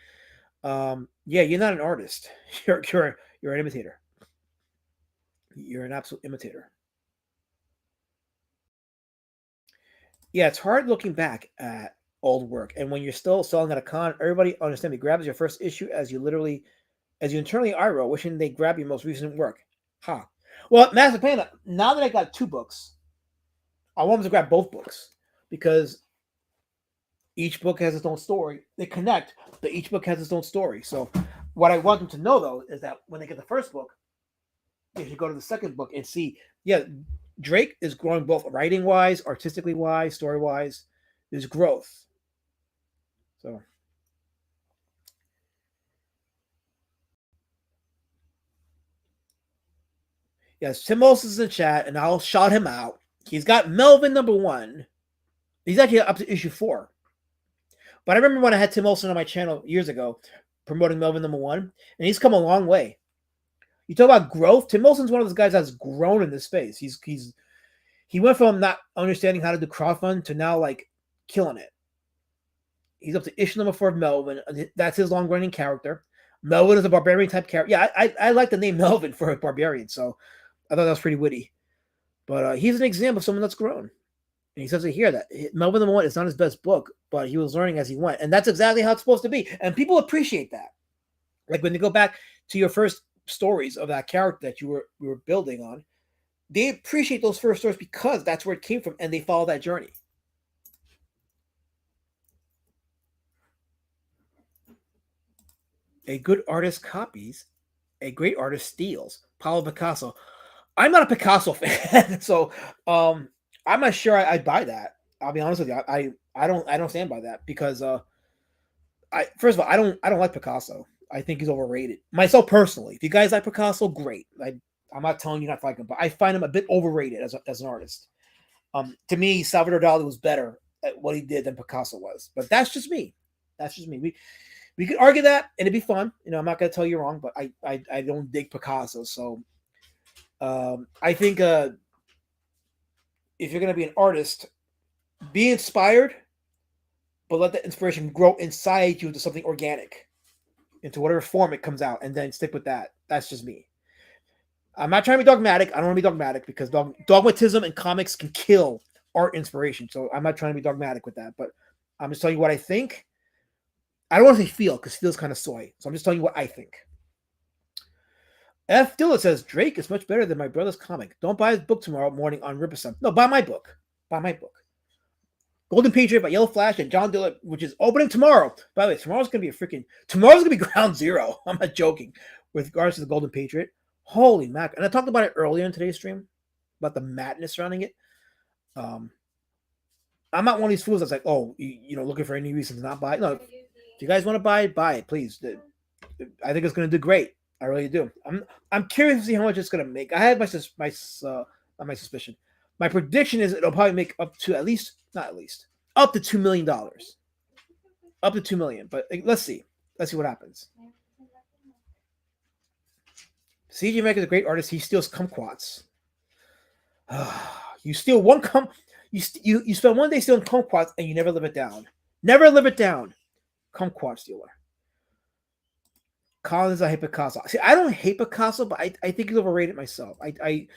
yeah, you're not an artist. You're an imitator. You're an absolute imitator. Yeah, it's hard looking back at old work. And when you're still selling at a con, everybody understand me grabs your first issue as you internally eye roll, wishing they grab your most recent work. Huh. Well, Master Panda, now that I got 2 books, I want them to grab both books because each book has its own story. They connect, but each book has its own story. So what I want them to know though is that when they get the first book, they should go to the second book and see, yeah, Drake is growing both writing wise, artistically wise, story wise. There's growth. So yes, Tim Olson's in the chat, and I'll shout him out. He's got Melvin #1. He's actually up to issue 4. But I remember when I had Tim Olson on my channel years ago, promoting Melvin #1, and he's come a long way. You talk about growth. Tim Olson's one of those guys that's grown in this space. He went from not understanding how to do crowdfund to now like killing it. He's up to issue #4 of Melvin. That's his long running character. Melvin is a barbarian type character. Yeah, I like the name Melvin for a barbarian, so I thought that was pretty witty. But he's an example of someone that's grown. And he says it here that Melvin #1 is not his best book, but he was learning as he went. And that's exactly how it's supposed to be. And people appreciate that. Like when they go back to your first stories of that character that you were building on, they appreciate those first stories because that's where it came from, and they follow that journey. A good artist copies, a great artist steals. Pablo Picasso. I'm not a Picasso fan, so I'm not sure I'd buy that. I'll be honest with you. I don't stand by that because I first of all I don't like Picasso. I think he's overrated. Myself personally. If you guys like Picasso, great. I'm not telling you not to like him, but I find him a bit overrated as an artist. To me, Salvador Dali was better at what he did than Picasso was. But that's just me. That's just me. We could argue that and it'd be fun. I'm not gonna tell you wrong, but I don't dig Picasso. So I think if you're gonna be an artist, be inspired, but let that inspiration grow inside you into something organic, into whatever form it comes out, and then stick with that. That's just me. I'm not trying to be dogmatic. I don't want to be dogmatic because dogmatism in comics can kill art inspiration. So I'm not trying to be dogmatic with that, but I'm just telling you what I think. I don't want to say feel because feel's kind of soy. So I'm just telling you what I think. F. Dillard says Drake is much better than my brother's comic. Don't buy his book tomorrow morning on Riverside. No, buy my book. Buy my book. Golden Patriot by Yellow Flash and John Dillard, which is opening tomorrow. By the way, tomorrow's gonna be ground zero. I'm not joking. With regards to the Golden Patriot. Holy mac. And I talked about it earlier in today's stream about the madness surrounding it. I'm not one of these fools that's like, oh, looking for any reason to not buy it. No, if you guys want to buy it, please. I think it's going to do great. I really do. I'm curious to see how much it's going to make. I have my suspicion. My prediction is it'll probably make up to up to $2 million. Up to $2 million. But let's see. Let's see what happens. CJ Mack is a great artist. He steals kumquats. You steal one you spend one day stealing kumquats and you never live it down. Never live it down. Kumquat stealer. Collins, I hate Picasso. See, I don't hate Picasso, but I think he's overrated myself. I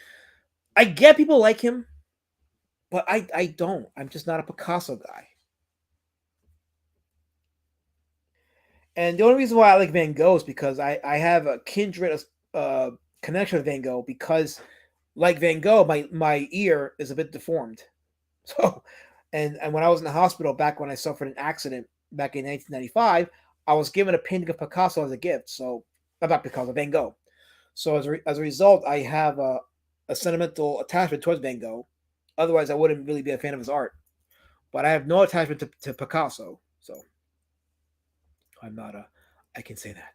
get people like him, but I don't. I'm just not a Picasso guy. And the only reason why I like Van Gogh is because I have a kindred connection with Van Gogh because, like Van Gogh, my ear is a bit deformed. So, and when I was in the hospital back when I suffered an accident back in 1995, I was given a painting of Picasso as a gift. So, not Picasso, Van Gogh. So as a result, I have a sentimental attachment towards Van Gogh. Otherwise, I wouldn't really be a fan of his art. But I have no attachment to Picasso. So I'm not I can say that.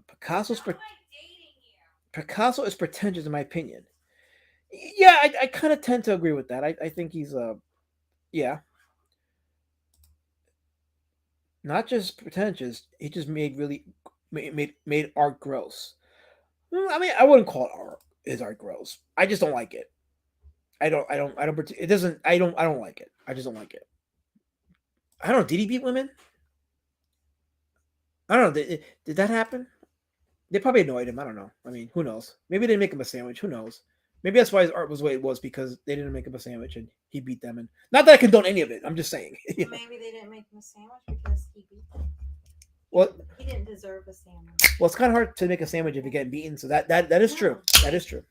Picasso is pretentious in my opinion. Yeah, I kind of tend to agree with that. I think he's yeah. Not just pretentious, he just made art gross. I mean, I wouldn't call his art gross. I just don't like it. I don't it doesn't I don't like it. I just don't like it. I don't know, did he beat women? I don't know. Did that happen? They probably annoyed him. I don't know. I mean, who knows? Maybe they didn't make him a sandwich. Who knows? Maybe that's why his art was the way it was because they didn't make him a sandwich and he beat them. And not that I condone any of it. I'm just saying. Maybe they didn't make him a sandwich because he beat them. Well, he didn't deserve a sandwich. Well, it's kind of hard to make a sandwich if you're getting beaten. So that is true. That is true.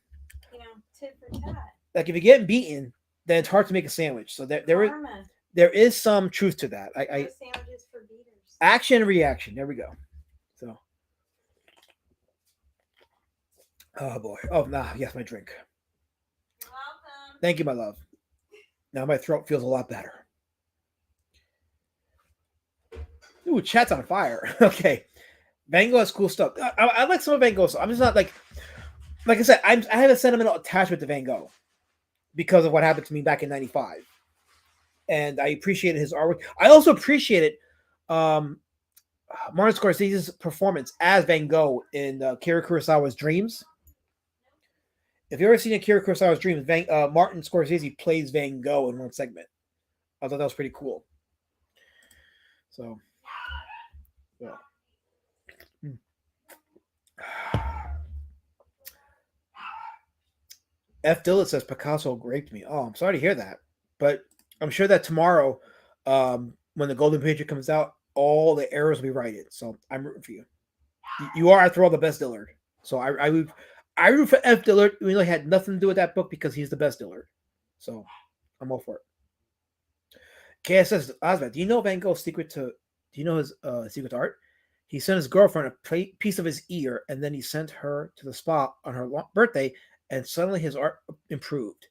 Tit for tat. Like if you're getting beaten, then it's hard to make a sandwich. So there is some truth to that. Sandwiches for beaters. Action and reaction. There we go. So. Oh boy. Oh yes, my drink. You're welcome. Thank you, my love. Now my throat feels a lot better. Ooh, chat's on fire. Okay. Van Gogh has cool stuff. I like some of Van Gogh stuff. I'm just not like I said, I have a sentimental attachment to Van Gogh because of what happened to me back in 95. And I appreciated his artwork. I also appreciated Martin Scorsese's performance as Van Gogh in Akira Kurosawa's Dreams. If you've ever seen Akira Kurosawa's Dreams, Martin Scorsese plays Van Gogh in one segment. I thought that was pretty cool. So, yeah. F. Dillard says Picasso raped me. Oh, I'm sorry to hear that. But I'm sure that tomorrow, when the Golden Patriot comes out, all the errors will be righted. So I'm rooting for you. You are, after all, the best Dillard. So I root for F. Dillard. We really had nothing to do with that book because he's the best Dillard. So I'm all for it. KSS Osmond, do you know Van Gogh's secret to? Do you know his secret to art? He sent his girlfriend a piece of his ear, and then he sent her to the spa on her birthday, and suddenly his art improved.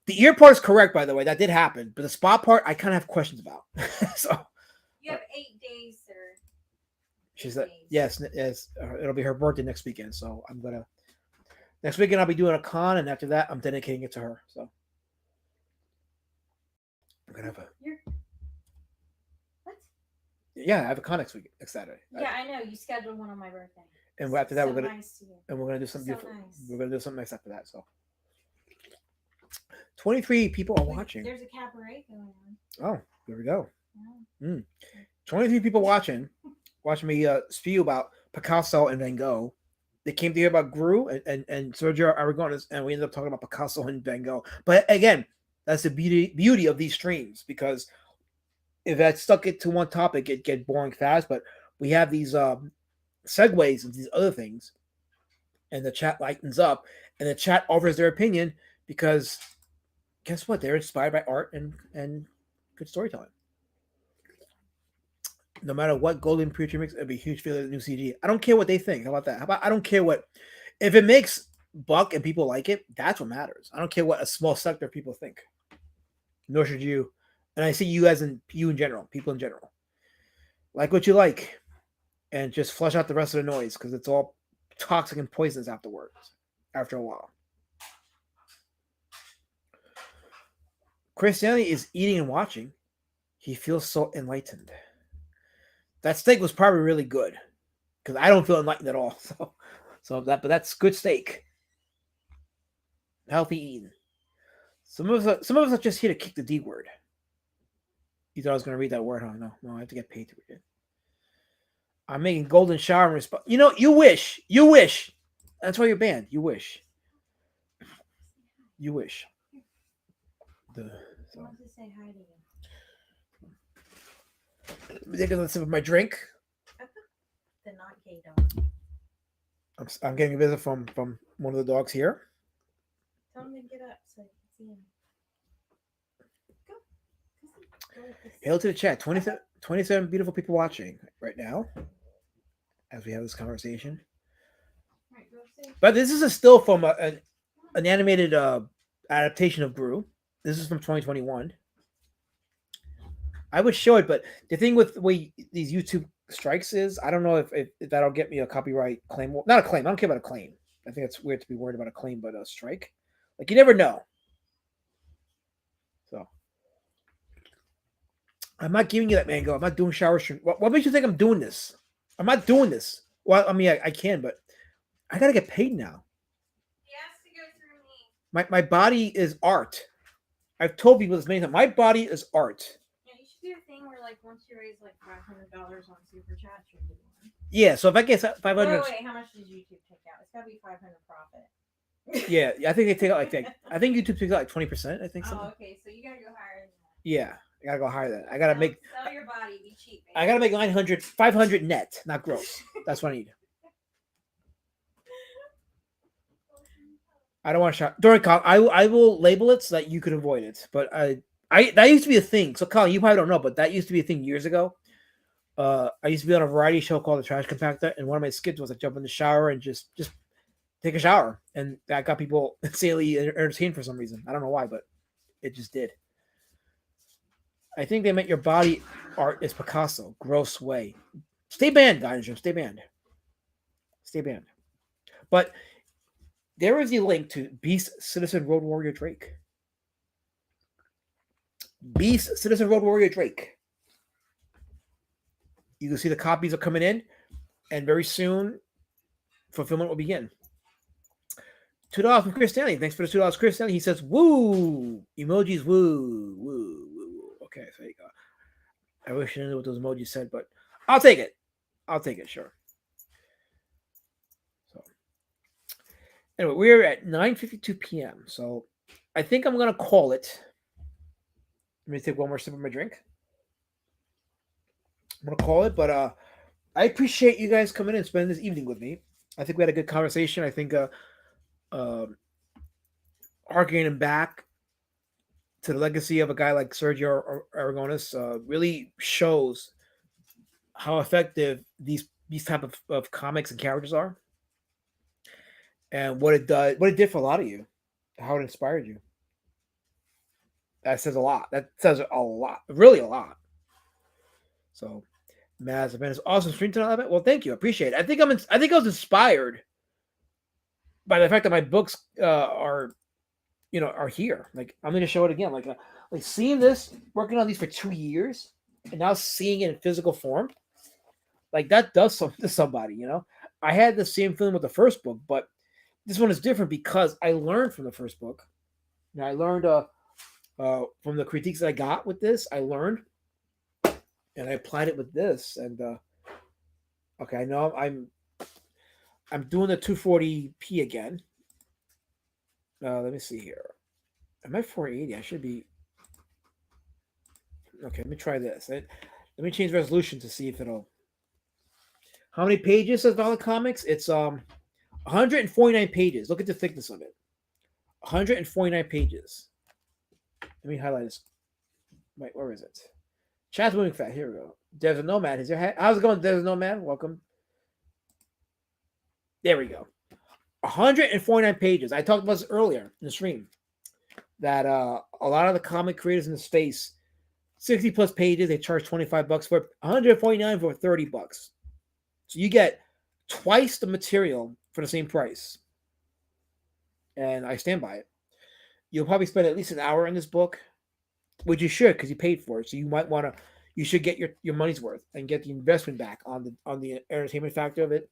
The ear part is correct, by the way. That did happen, but the spa part, I kind of have questions about. So You have 8 days, sir. she said, "Yes, it'll be her birthday next weekend. So I'm gonna next weekend I'll be doing a con, and after that, I'm dedicating it to her. So I'm gonna have a What? yeah, I have a con next Saturday. Yeah, I know. You scheduled one on my birthday. And after that, So we're gonna nice to you. and we're gonna do something So beautiful. nice. We're gonna do something nice after that. So 23 people are Wait, watching. There's a cabaret going on. Oh, there we go. Yeah. 23 people watching me spew about Picasso and Van Gogh. They came to hear about Gru and Sergio Aragones, and we ended up talking about Picasso and Van Gogh. But again, that's the beauty of these streams, because if I stuck it to one topic, it'd get boring fast. But we have these segues into these other things, and the chat lightens up, and the chat offers their opinion because guess what? They're inspired by art and good storytelling. No matter what Golden Preacher makes, it'll be a huge failure of the new CG. I don't care what they think. How about that? How about I don't care what if it makes buck and people like it, that's what matters. I don't care what a small sector of people think. Nor should you. And I see you as in you in general, people in general. Like what you like. And just flush out the rest of the noise, because it's all toxic and poisonous afterwards, after a while. Christianity is eating and watching. He feels so enlightened. That steak was probably really good, because I don't feel enlightened at all. But that's good steak. Healthy eating. Some of us are just here to kick the D word. You thought I was going to read that word, huh? No, I have to get paid to read it. I'm making golden shower in response. You know, you wish. That's why you're banned. You wish. I want to say hi to you. Let me take a sip of my drink. The not gay dog. I'm getting a visit from one of the dogs here. Tell him to get up so you can see him. Go. Go with this. Hail to the chat. 27 beautiful people watching right now as we have this conversation. Right, go say. But this is a still from an animated adaptation of Brew. This is from 2021. I would show it, but the thing with the way these YouTube strikes is, I don't know if that'll get me a copyright claim. Well, not a claim. I don't care about a claim. I think it's weird to be worried about a claim, but a strike. Like, you never know. So I'm not giving you that mango. I'm not doing shower stream. What makes you think I'm doing this? I'm not doing this. Well, I mean, I can, but I gotta get paid now. He has to go through me. My body is art. I've told people this many times. My body is art. Yeah, you should do a thing where, like, once you raise like $500 on Super Chat, you do one. Yeah, so if I get 500, Wait, how much does YouTube take out? It's gotta be 500 profit. yeah, I think they take out I think YouTube takes out like 20%. I think Oh, something. okay, so you gotta go higher than that. Yeah, I gotta go higher than that. I gotta make. Sell your body, be cheap. Baby. I gotta make 500 net, not gross. That's what I need. I don't want to shout during Colin. I will label it so that you can avoid it. But I that used to be a thing. So Colin, you probably don't know, but that used to be a thing years ago. I used to be on a variety show called The Trash Compactor, and one of my skits was I jump in the shower and just take a shower, and that got people insanely entertained for some reason. I don't know why, but it just did. I think they meant your body art is Picasso. Gross way. Stay banned, Dinosaur. Stay banned. Stay banned. But there is a link to Beast Citizen Road Warrior Drake. Beast Citizen Road Warrior Drake. You can see the copies are coming in, and very soon fulfillment will begin. $2 from Chris Stanley. Thanks for the $2, Chris Stanley. He says, woo! Emojis, woo, woo, woo. Okay, so there you go. I wish I knew what those emojis said, but I'll take it. Sure. So, anyway, we're at 9:52 p.m. So, I think I'm going to call it. Let me take one more sip of my drink. I'm going to call it, but I appreciate you guys coming in and spending this evening with me. I think we had a good conversation. I think uh, harkening back to the legacy of a guy like Sergio Aragones really shows how effective these type of comics and characters are, and what it did for a lot of you, how it inspired you. That says a lot. That says a lot, really a lot. So, Maz, it's been an awesome stream tonight. Well, thank you, I appreciate it. I think I was inspired by the fact that my books are here. Like I'm going to show it again. Like seeing this, working on these for 2 years, and now seeing it in physical form, like that does something to somebody. I had the same feeling with the first book, but this one is different because I learned from the first book. I learned from the critiques that I got with this. I learned, and I applied it with this. And okay, I know I'm doing the 240p again. Let me see here. Am I 480? I should be. Okay, let me try this. Let me change resolution to see if it'll. How many pages says Violent Comics? It's 149 pages. Look at the thickness of it. 149 pages. Let me highlight this. Wait, where is it? Chat's moving fast. Here we go. There's a Nomad. How's it going? There's a Nomad. Welcome. There we go. 149 pages. I talked about this earlier in the stream. That a lot of the comic creators in the space, 60 plus pages, they charge $25 for it. 149 for $30. So you get twice the material for the same price. And I stand by it. You'll probably spend at least an hour in this book, which you should because you paid for it. So you should get your money's worth and get the investment back on the entertainment factor of it.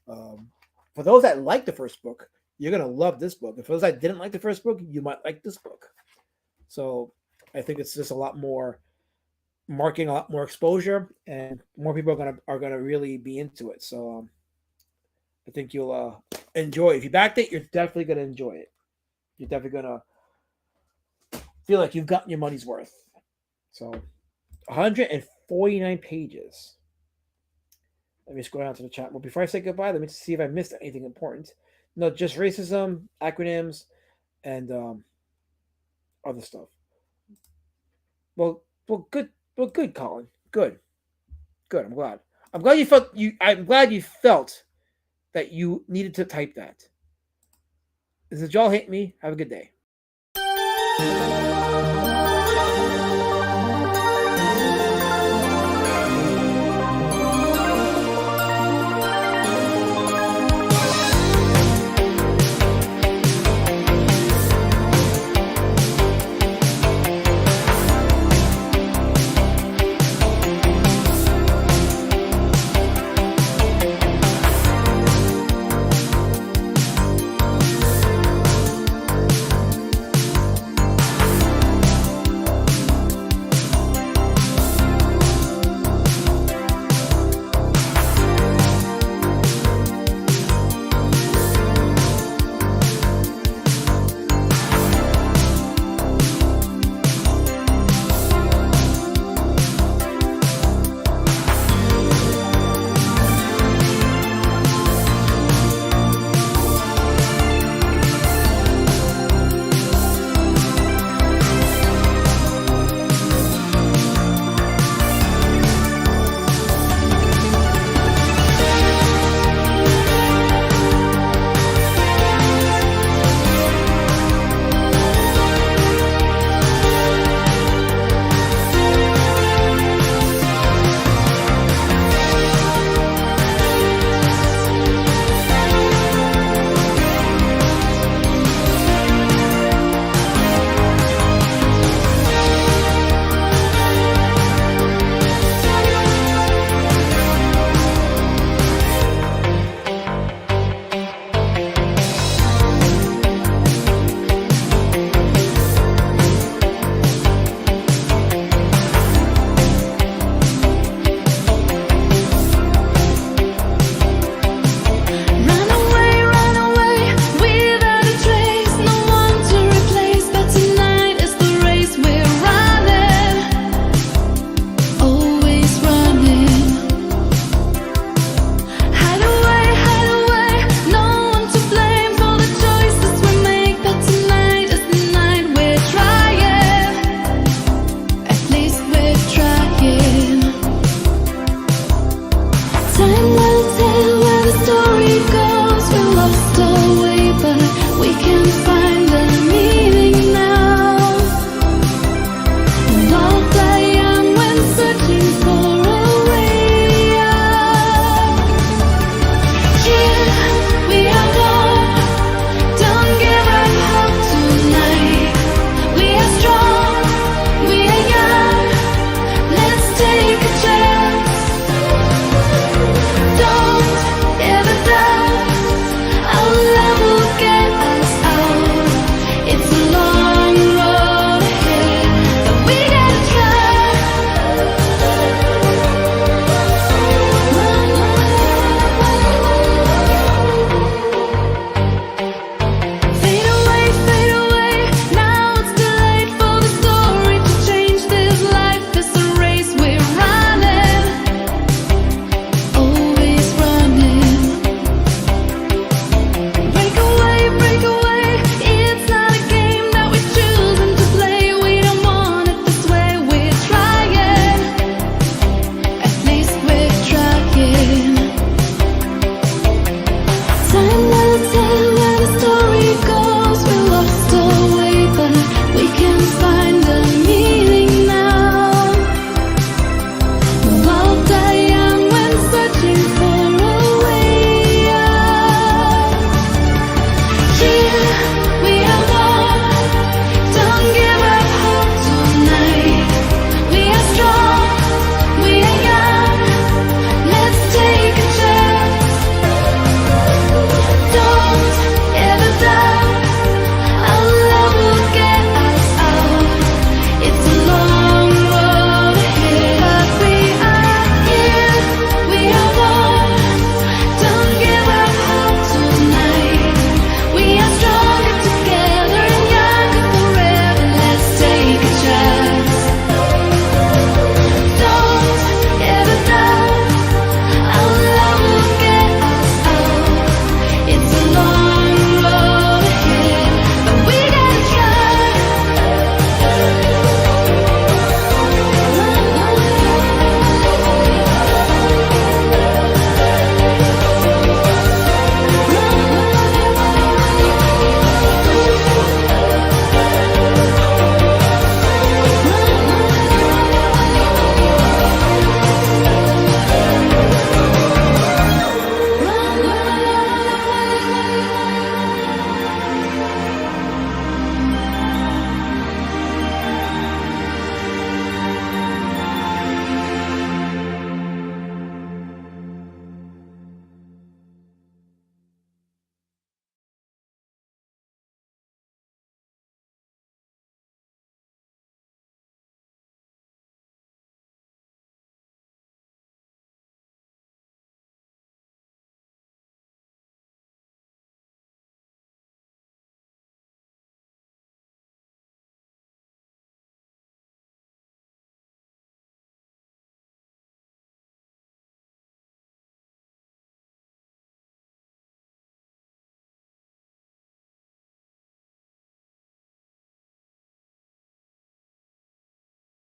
For those that like the first book, you're gonna love this book. And for those that didn't like the first book, you might like this book. So I think it's just a lot more marketing, a lot more exposure, and more people are gonna really be into it. So I think you'll enjoy it. If you backed it, you're definitely gonna enjoy it. You're definitely gonna feel like you've gotten your money's worth. So 149 pages. Let me scroll down to the chat. Well, before I say goodbye, let me see if I missed anything important. No, just racism, acronyms, and other stuff. Well, good. Well, good, Colin. Good. I'm glad. I'm glad you felt that you needed to type that. This is Y'all Hate Me. Have a good day.